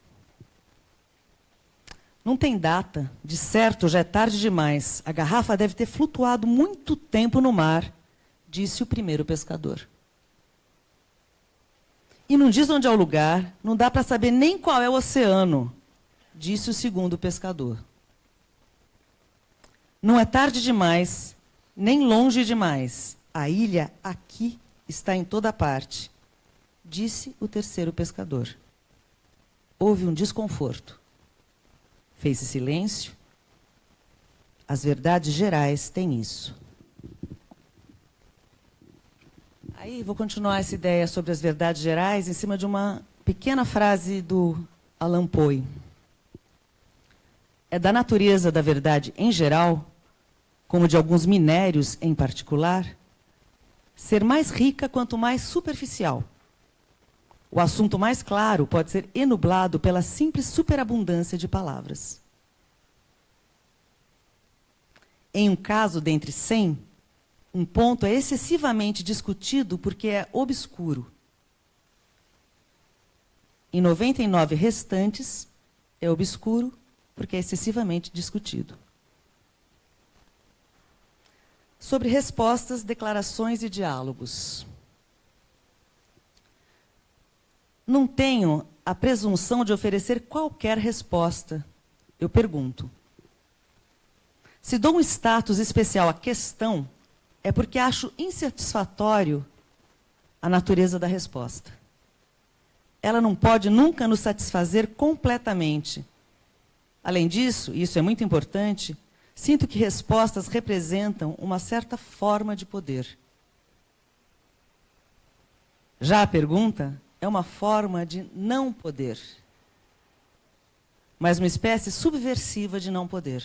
Não tem data, de certo já é tarde demais, a garrafa deve ter flutuado muito tempo no mar, disse o primeiro pescador. E não diz onde é o lugar, não dá para saber nem qual é o oceano, disse o segundo pescador. Não é tarde demais, nem longe demais. A ilha aqui está em toda parte, disse o terceiro pescador. Houve um desconforto. Fez-se silêncio. As verdades gerais têm isso. Aí vou continuar essa ideia sobre as verdades gerais em cima de uma pequena frase do Allan Poe. É da natureza da verdade em geral, como de alguns minérios em particular, ser mais rica quanto mais superficial. O assunto mais claro pode ser enublado pela simples superabundância de palavras. Em um caso dentre 100, um ponto é excessivamente discutido porque é obscuro. Em 99 restantes, é obscuro porque é excessivamente discutido. Sobre respostas, declarações e diálogos. Não tenho a presunção de oferecer qualquer resposta. Eu pergunto. Se dou um status especial à questão, é porque acho insatisfatório a natureza da resposta. Ela não pode nunca nos satisfazer completamente. Além disso, e isso é muito importante, sinto que respostas representam uma certa forma de poder. Já a pergunta é uma forma de não poder, mas uma espécie subversiva de não poder,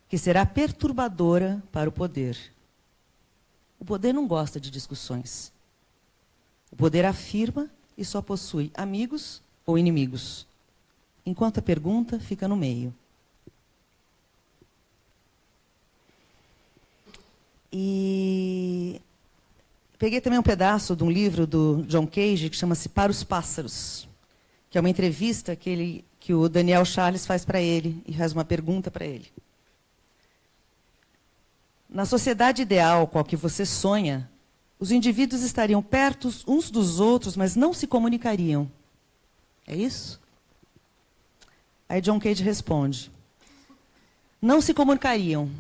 que será perturbadora para o poder. O poder não gosta de discussões. O poder afirma e só possui amigos ou inimigos, enquanto a pergunta fica no meio. E peguei também um pedaço de um livro do John Cage que chama-se Para os Pássaros, que é uma entrevista que o Daniel Charles faz para ele e faz uma pergunta para ele. Na sociedade ideal com a que você sonha, os indivíduos estariam perto uns dos outros, mas não se comunicariam. É isso? Aí John Cage responde: não se comunicariam,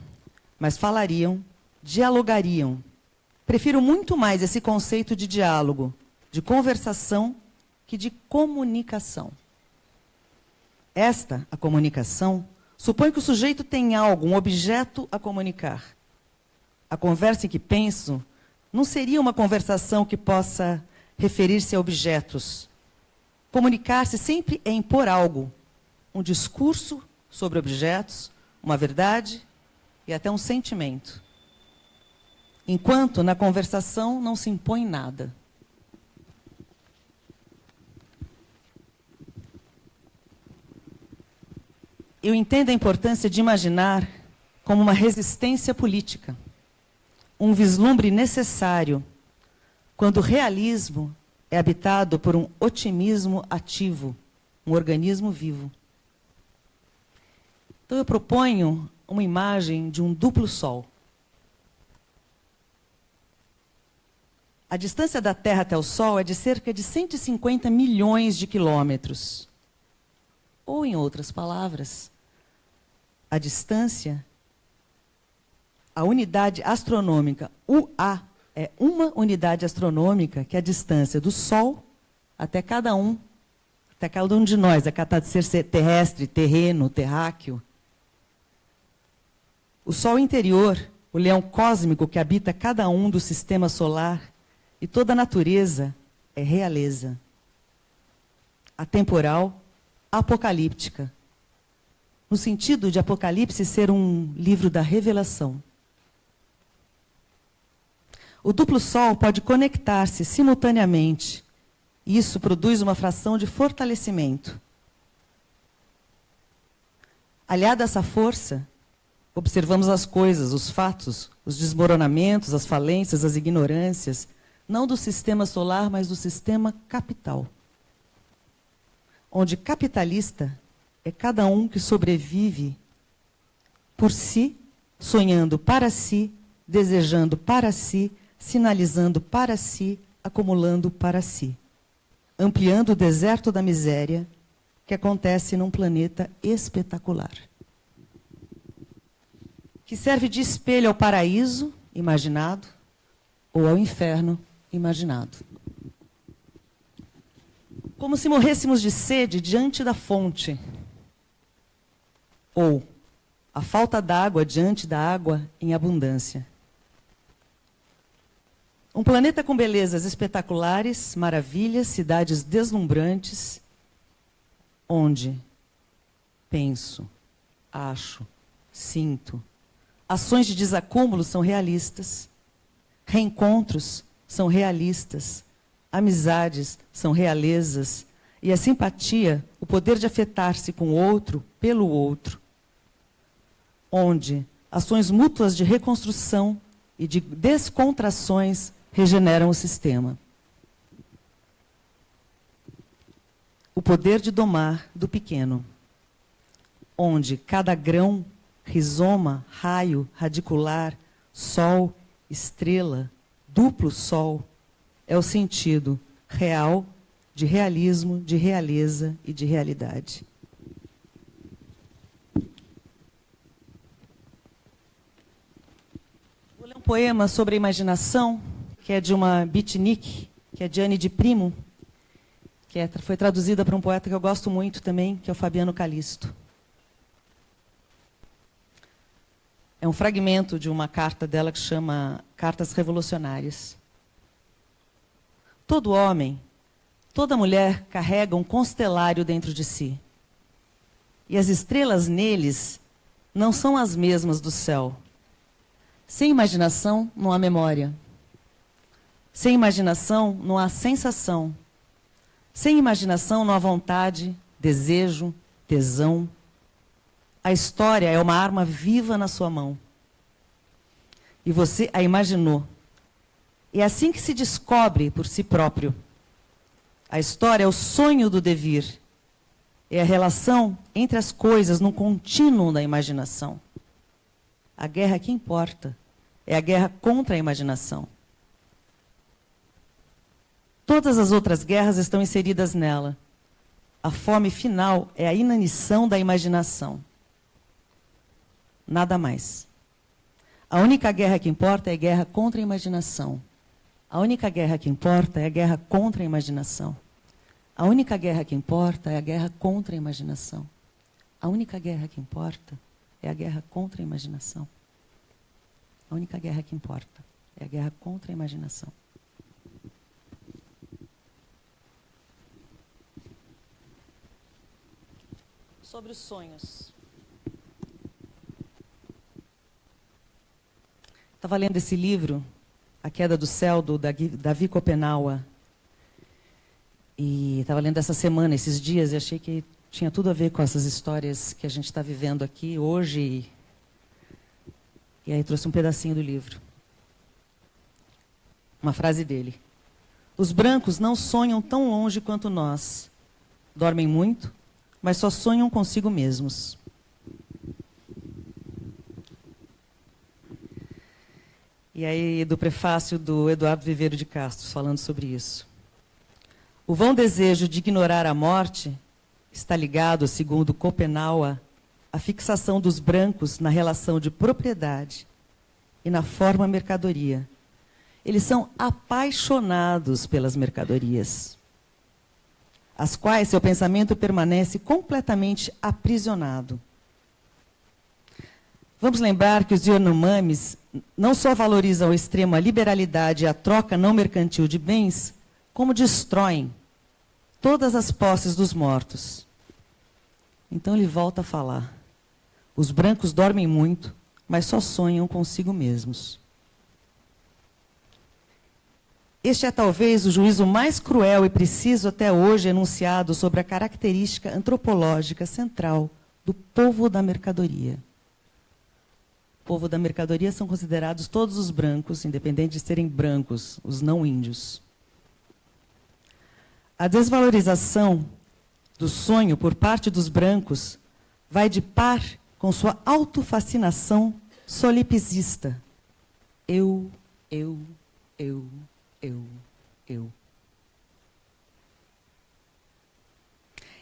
mas falariam, dialogariam. Prefiro muito mais esse conceito de diálogo, de conversação, que de comunicação. Esta, a comunicação, supõe que o sujeito tem algo, um objeto a comunicar. A conversa em que penso não seria uma conversação que possa referir-se a objetos. Comunicar-se sempre é impor algo, um discurso sobre objetos, uma verdade e até um sentimento. Enquanto na conversação não se impõe nada. eu entendo a importância de imaginar como uma resistência política, um vislumbre necessário quando o realismo é habitado por um otimismo ativo, um organismo vivo. Então eu proponho uma imagem de um duplo sol. A distância da Terra até o Sol é de cerca de 150 milhões de quilômetros. Ou, em outras palavras, a distância, a unidade astronômica, UA, é uma unidade astronômica, que é a distância do Sol até cada um de nós, a cada ser terrestre, terreno, terráqueo. O Sol interior, o leão cósmico que habita cada um do sistema solar, e toda a natureza é realeza. Atemporal, apocalíptica. No sentido de Apocalipse ser um livro da revelação. O duplo sol pode conectar-se simultaneamente. E isso produz uma fração de fortalecimento. Aliada a essa força, observamos as coisas, os fatos, os desmoronamentos, as falências, as ignorâncias, não do sistema solar, mas do sistema capital. Onde capitalista é cada um que sobrevive por si, sonhando para si, desejando para si, sinalizando para si, acumulando para si. Ampliando o deserto da miséria que acontece num planeta espetacular. Que serve de espelho ao paraíso imaginado ou ao inferno imaginado. Como se morrêssemos de sede diante da fonte, ou a falta d'água diante da água em abundância. Um planeta com belezas espetaculares, maravilhas, cidades deslumbrantes, onde penso, acho, sinto, ações de desacúmulo são realistas, reencontros são realistas, amizades são realezas, e a simpatia, o poder de afetar-se com o outro, pelo outro, onde ações mútuas de reconstrução e de descontrações regeneram o sistema. O poder de domar do pequeno, onde cada grão, rizoma, raio, radicular, sol, estrela, duplo sol, é o sentido real de realismo, de realeza e de realidade. Vou ler um poema sobre a imaginação, que é de uma beatnik, que é de Anne de Primo, que foi traduzida para um poeta que eu gosto muito também, que é o Fabiano Calisto. É um fragmento de uma carta dela que chama Cartas Revolucionárias. Todo homem, toda mulher carrega um constelário dentro de si. E as estrelas neles não são as mesmas do céu. Sem imaginação, não há memória. Sem imaginação, não há sensação. Sem imaginação, não há vontade, desejo, tesão. A história é uma arma viva na sua mão. E você a imaginou. É assim que se descobre por si próprio. A história é o sonho do devir. É a relação entre as coisas num contínuo da imaginação. A guerra que importa é a guerra contra a imaginação. Todas as outras guerras estão inseridas nela. A fome final é a inanição da imaginação. Nada mais. A única guerra que importa é a guerra contra a imaginação. A única guerra que importa é a guerra contra a imaginação. A única guerra que importa é a guerra contra a imaginação. A única guerra que importa é a guerra contra a imaginação. A única guerra que importa é a guerra contra a imaginação. Sobre os sonhos. Estava lendo esse livro, A Queda do Céu, do Davi Kopenawa. E estava lendo essa semana, esses dias, e achei que tinha tudo a ver com essas histórias que a gente está vivendo aqui hoje. E aí trouxe um pedacinho do livro. Uma frase dele. Os brancos não sonham tão longe quanto nós. Dormem muito, mas só sonham consigo mesmos. E aí, do prefácio do Eduardo Viveiro de Castro, falando sobre isso. O vão desejo de ignorar a morte está ligado, segundo Schopenhauer, à fixação dos brancos na relação de propriedade e na forma mercadoria. Eles são apaixonados pelas mercadorias, às quais seu pensamento permanece completamente aprisionado. Vamos lembrar que os Yanomamis não só valorizam ao extremo a liberalidade e a troca não mercantil de bens, como destroem todas as posses dos mortos. Então ele volta a falar. Os brancos dormem muito, mas só sonham consigo mesmos. Este é talvez o juízo mais cruel e preciso até hoje enunciado sobre a característica antropológica central do povo da mercadoria. O povo da mercadoria são considerados todos os brancos, independente de serem brancos, os não índios. A desvalorização do sonho por parte dos brancos vai de par com sua autofascinação solipsista. Eu.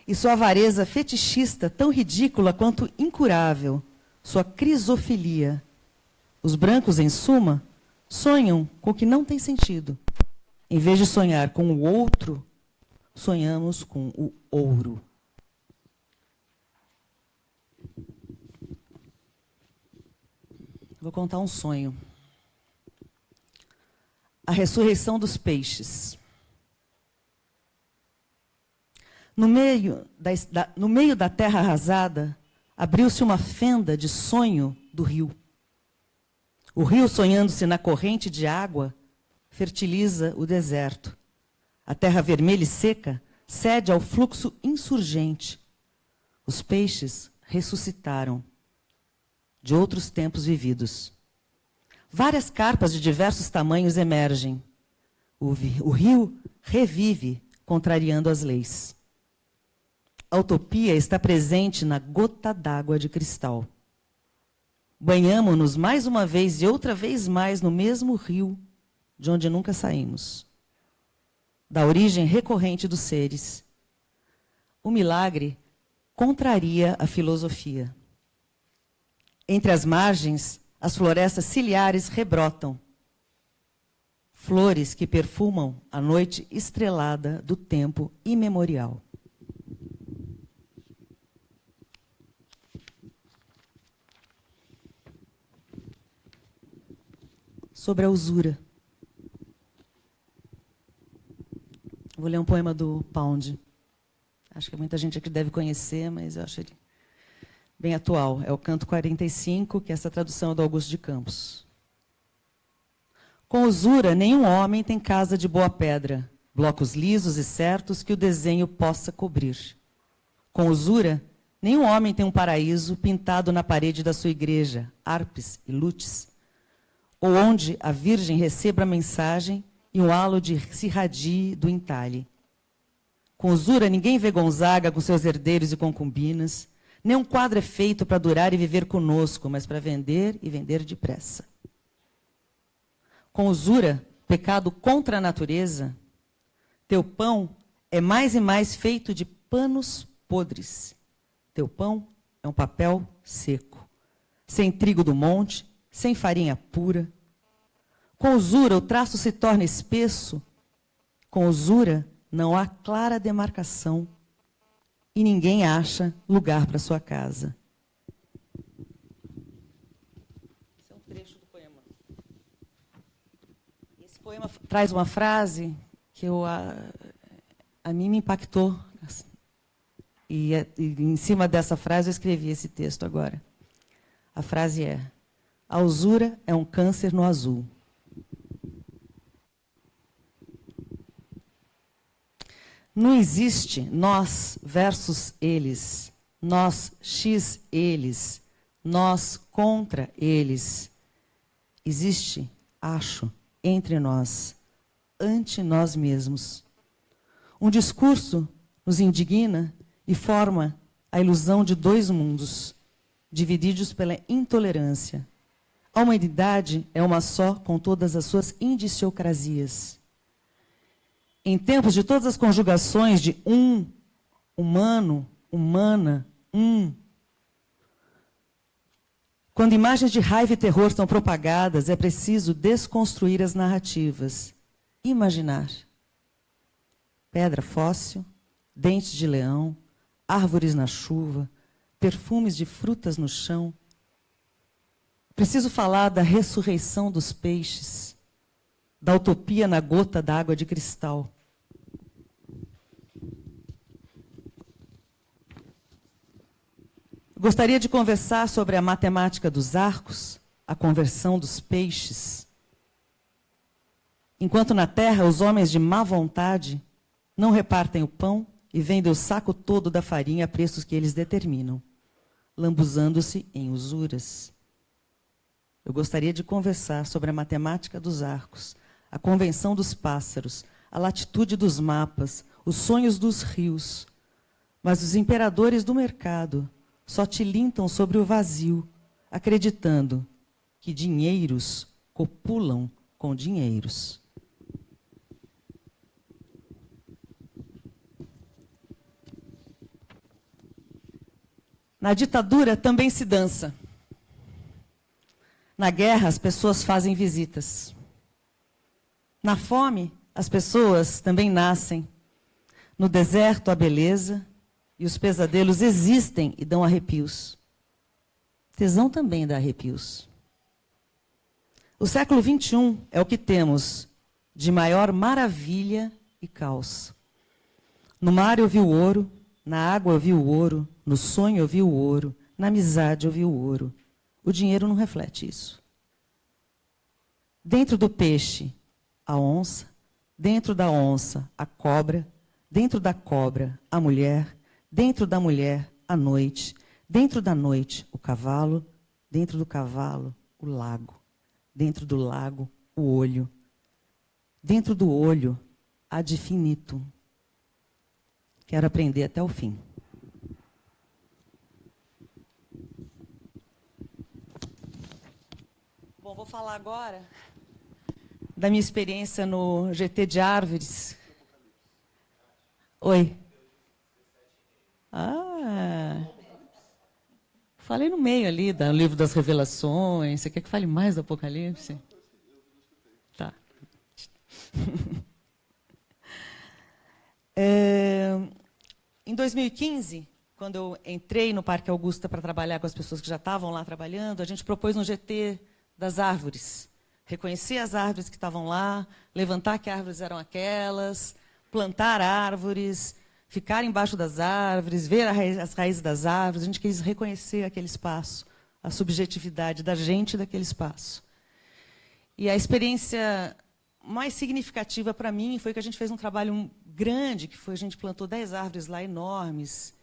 E sua avareza fetichista tão ridícula quanto incurável, sua crisofilia. Os brancos, em suma, sonham com o que não tem sentido. Em vez de sonhar com o outro, sonhamos com o ouro. Vou contar um sonho. A ressurreição dos peixes. No meio da terra arrasada, abriu-se uma fenda de sonho do rio. O rio, sonhando-se na corrente de água, fertiliza o deserto. A terra vermelha e seca cede ao fluxo insurgente. Os peixes ressuscitaram de outros tempos vividos. Várias carpas de diversos tamanhos emergem. O rio revive, contrariando as leis. A utopia está presente na gota d'água de cristal. Banhamo-nos mais uma vez e outra vez mais no mesmo rio de onde nunca saímos. Da origem recorrente dos seres. O milagre contraria a filosofia. Entre as margens, as florestas ciliares rebrotam. Flores que perfumam a noite estrelada do tempo imemorial. Sobre a usura. Vou ler um poema do Pound. Acho que muita gente aqui deve conhecer, mas eu acho ele bem atual. É o Canto 45, que essa tradução é do Augusto de Campos. Com usura, nenhum homem tem casa de boa pedra, blocos lisos e certos que o desenho possa cobrir. Com usura, nenhum homem tem um paraíso pintado na parede da sua igreja, harpes e lutes, ou onde a Virgem receba a mensagem e um halo de se irradie do entalhe. Com usura, ninguém vê Gonzaga com seus herdeiros e concubinas. Nenhum quadro é feito para durar e viver conosco, mas para vender e vender depressa. Com usura, pecado contra a natureza, teu pão é mais e mais feito de panos podres. Teu pão é um papel seco, sem trigo do monte, sem farinha pura. Com usura, o traço se torna espesso. Com usura, não há clara demarcação e ninguém acha lugar para sua casa. Esse é um trecho do poema. Esse poema traz uma frase que a mim me impactou. E em cima dessa frase eu escrevi esse texto agora. A frase é: a usura é um câncer no azul. Não existe nós versus eles, nós x eles, nós contra eles. Existe, acho, entre nós, ante nós mesmos. Um discurso nos indigna e forma a ilusão de dois mundos, divididos pela intolerância. A humanidade é uma só, com todas as suas indiciocrasias. Em tempos de todas as conjugações de humano, humana, quando imagens de raiva e terror são propagadas, é preciso desconstruir as narrativas. Imaginar. Pedra fóssil, dentes de leão, árvores na chuva, perfumes de frutas no chão. Preciso falar da ressurreição dos peixes, da utopia na gota d'água de cristal. Gostaria de conversar sobre a matemática dos arcos, a conversão dos peixes. Enquanto na terra os homens de má vontade não repartem o pão e vendem o saco todo da farinha a preços que eles determinam, lambuzando-se em usuras. Eu gostaria de conversar sobre a matemática dos arcos, a convenção dos pássaros, a latitude dos mapas, os sonhos dos rios. Mas os imperadores do mercado só tilintam sobre o vazio, acreditando que dinheiros copulam com dinheiros. Na ditadura também se dança. Na guerra, as pessoas fazem visitas. Na fome, as pessoas também nascem. No deserto, a beleza e os pesadelos existem e dão arrepios. Tesão também dá arrepios. O século XXI é o que temos de maior maravilha e caos. No mar eu vi o ouro, na água eu vi o ouro, no sonho eu vi o ouro, na amizade eu vi o ouro. O dinheiro não reflete isso. Dentro do peixe, a onça, dentro da onça, a cobra, dentro da cobra, a mulher, dentro da mulher, a noite, dentro da noite, o cavalo, dentro do cavalo, o lago, dentro do lago, o olho, dentro do olho, ad infinitum. Quero aprender até o fim. Bom, vou falar agora da minha experiência no GT de Árvores. Oi. Falei no meio ali do livro das Revelações. Você quer que fale mais do Apocalipse? Tá. Em 2015, quando eu entrei no Parque Augusta para trabalhar com as pessoas que já estavam lá trabalhando, a gente propôs um GT das árvores. Reconhecer as árvores que estavam lá, levantar que árvores eram aquelas, plantar árvores, ficar embaixo das árvores, ver as raízes das árvores. A gente quis reconhecer aquele espaço, a subjetividade da gente daquele espaço. E a experiência mais significativa para mim foi que a gente fez um trabalho grande, que foi a gente plantou 10 árvores lá enormes,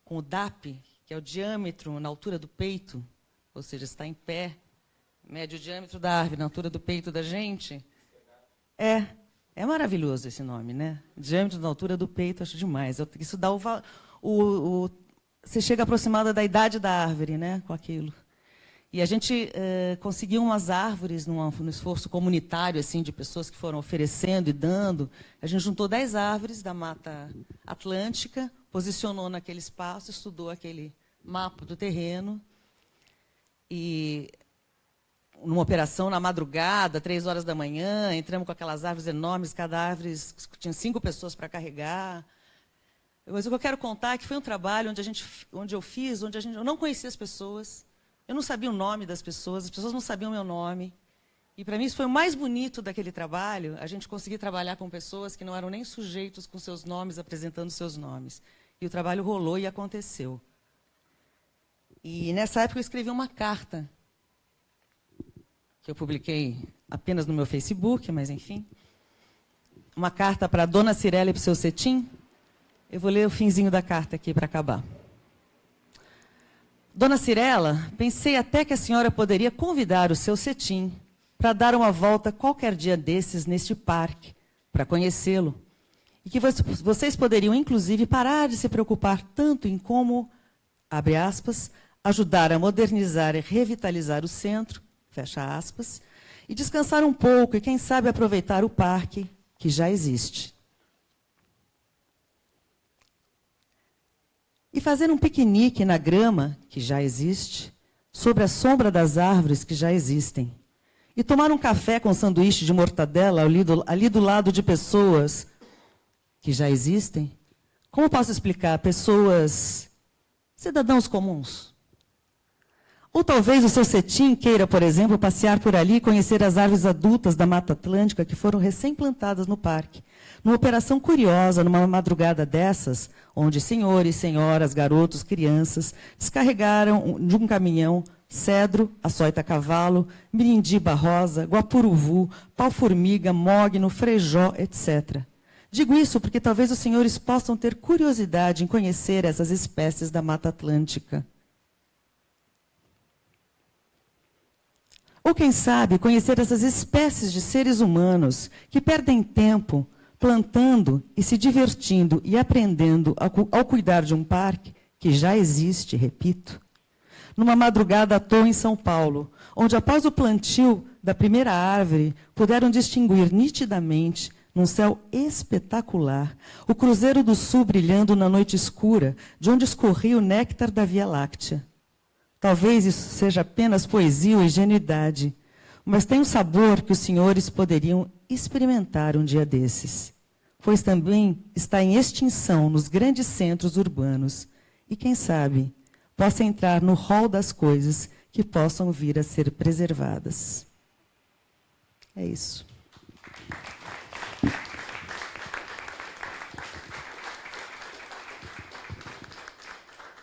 com o DAP, que é o diâmetro na altura do peito, ou seja, está em pé, mede o diâmetro da árvore na altura do peito da gente. É maravilhoso esse nome, né? Diâmetro na altura do peito, acho demais. Isso dá você chega aproximada da idade da árvore, né? Com aquilo. E a gente conseguiu umas árvores num esforço comunitário, assim, de pessoas que foram oferecendo e dando. A gente juntou 10 árvores da Mata Atlântica, posicionou naquele espaço, estudou aquele mapa do terreno. E numa operação na madrugada, 3 horas da manhã, entramos com aquelas árvores enormes, cada árvore tinha 5 pessoas para carregar. Mas o que eu quero contar é que foi um trabalho onde eu não conhecia as pessoas, eu não sabia o nome das pessoas, as pessoas não sabiam o meu nome. E, para mim, isso foi o mais bonito daquele trabalho, a gente conseguir trabalhar com pessoas que não eram nem sujeitos com seus nomes, apresentando seus nomes. E o trabalho rolou e aconteceu. E, nessa época, eu escrevi uma carta, que eu publiquei apenas no meu Facebook, mas, enfim. Uma carta para a dona Cirela e para o seu Cetim, Eu vou ler o finzinho da carta aqui para acabar. Dona Cirela, pensei até que a senhora poderia convidar o seu cetim para dar uma volta qualquer dia desses neste parque, para conhecê-lo. E que vocês poderiam, inclusive, parar de se preocupar tanto em como, abre aspas, ajudar a modernizar e revitalizar o centro, fecha aspas, e descansar um pouco e, quem sabe, aproveitar o parque que já existe. E fazer um piquenique na grama, que já existe, sobre a sombra das árvores que já existem. E tomar um café com sanduíche de mortadela ali do lado de pessoas que já existem. Como posso explicar? Pessoas, cidadãos comuns. Ou talvez o seu cetim queira, por exemplo, passear por ali e conhecer as árvores adultas da Mata Atlântica que foram recém-plantadas no parque. Numa operação curiosa, numa madrugada dessas, onde senhores, senhoras, garotos, crianças descarregaram de um caminhão cedro, açoita-cavalo, mirindiba rosa, guapuruvu, pau-formiga, mogno, frejó, etc. Digo isso porque talvez os senhores possam ter curiosidade em conhecer essas espécies da Mata Atlântica. Ou, quem sabe, conhecer essas espécies de seres humanos que perdem tempo plantando e se divertindo e aprendendo ao cuidar de um parque que já existe, repito. Numa madrugada à toa em São Paulo, onde após o plantio da primeira árvore, puderam distinguir nitidamente, num céu espetacular, o Cruzeiro do Sul brilhando na noite escura, de onde escorria o néctar da Via Láctea. Talvez isso seja apenas poesia ou ingenuidade, mas tem um sabor que os senhores poderiam experimentar um dia desses, pois também está em extinção nos grandes centros urbanos e, quem sabe, possa entrar no rol das coisas que possam vir a ser preservadas. É isso.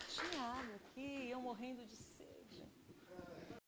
Tinha água aqui, eu morrendo de sede.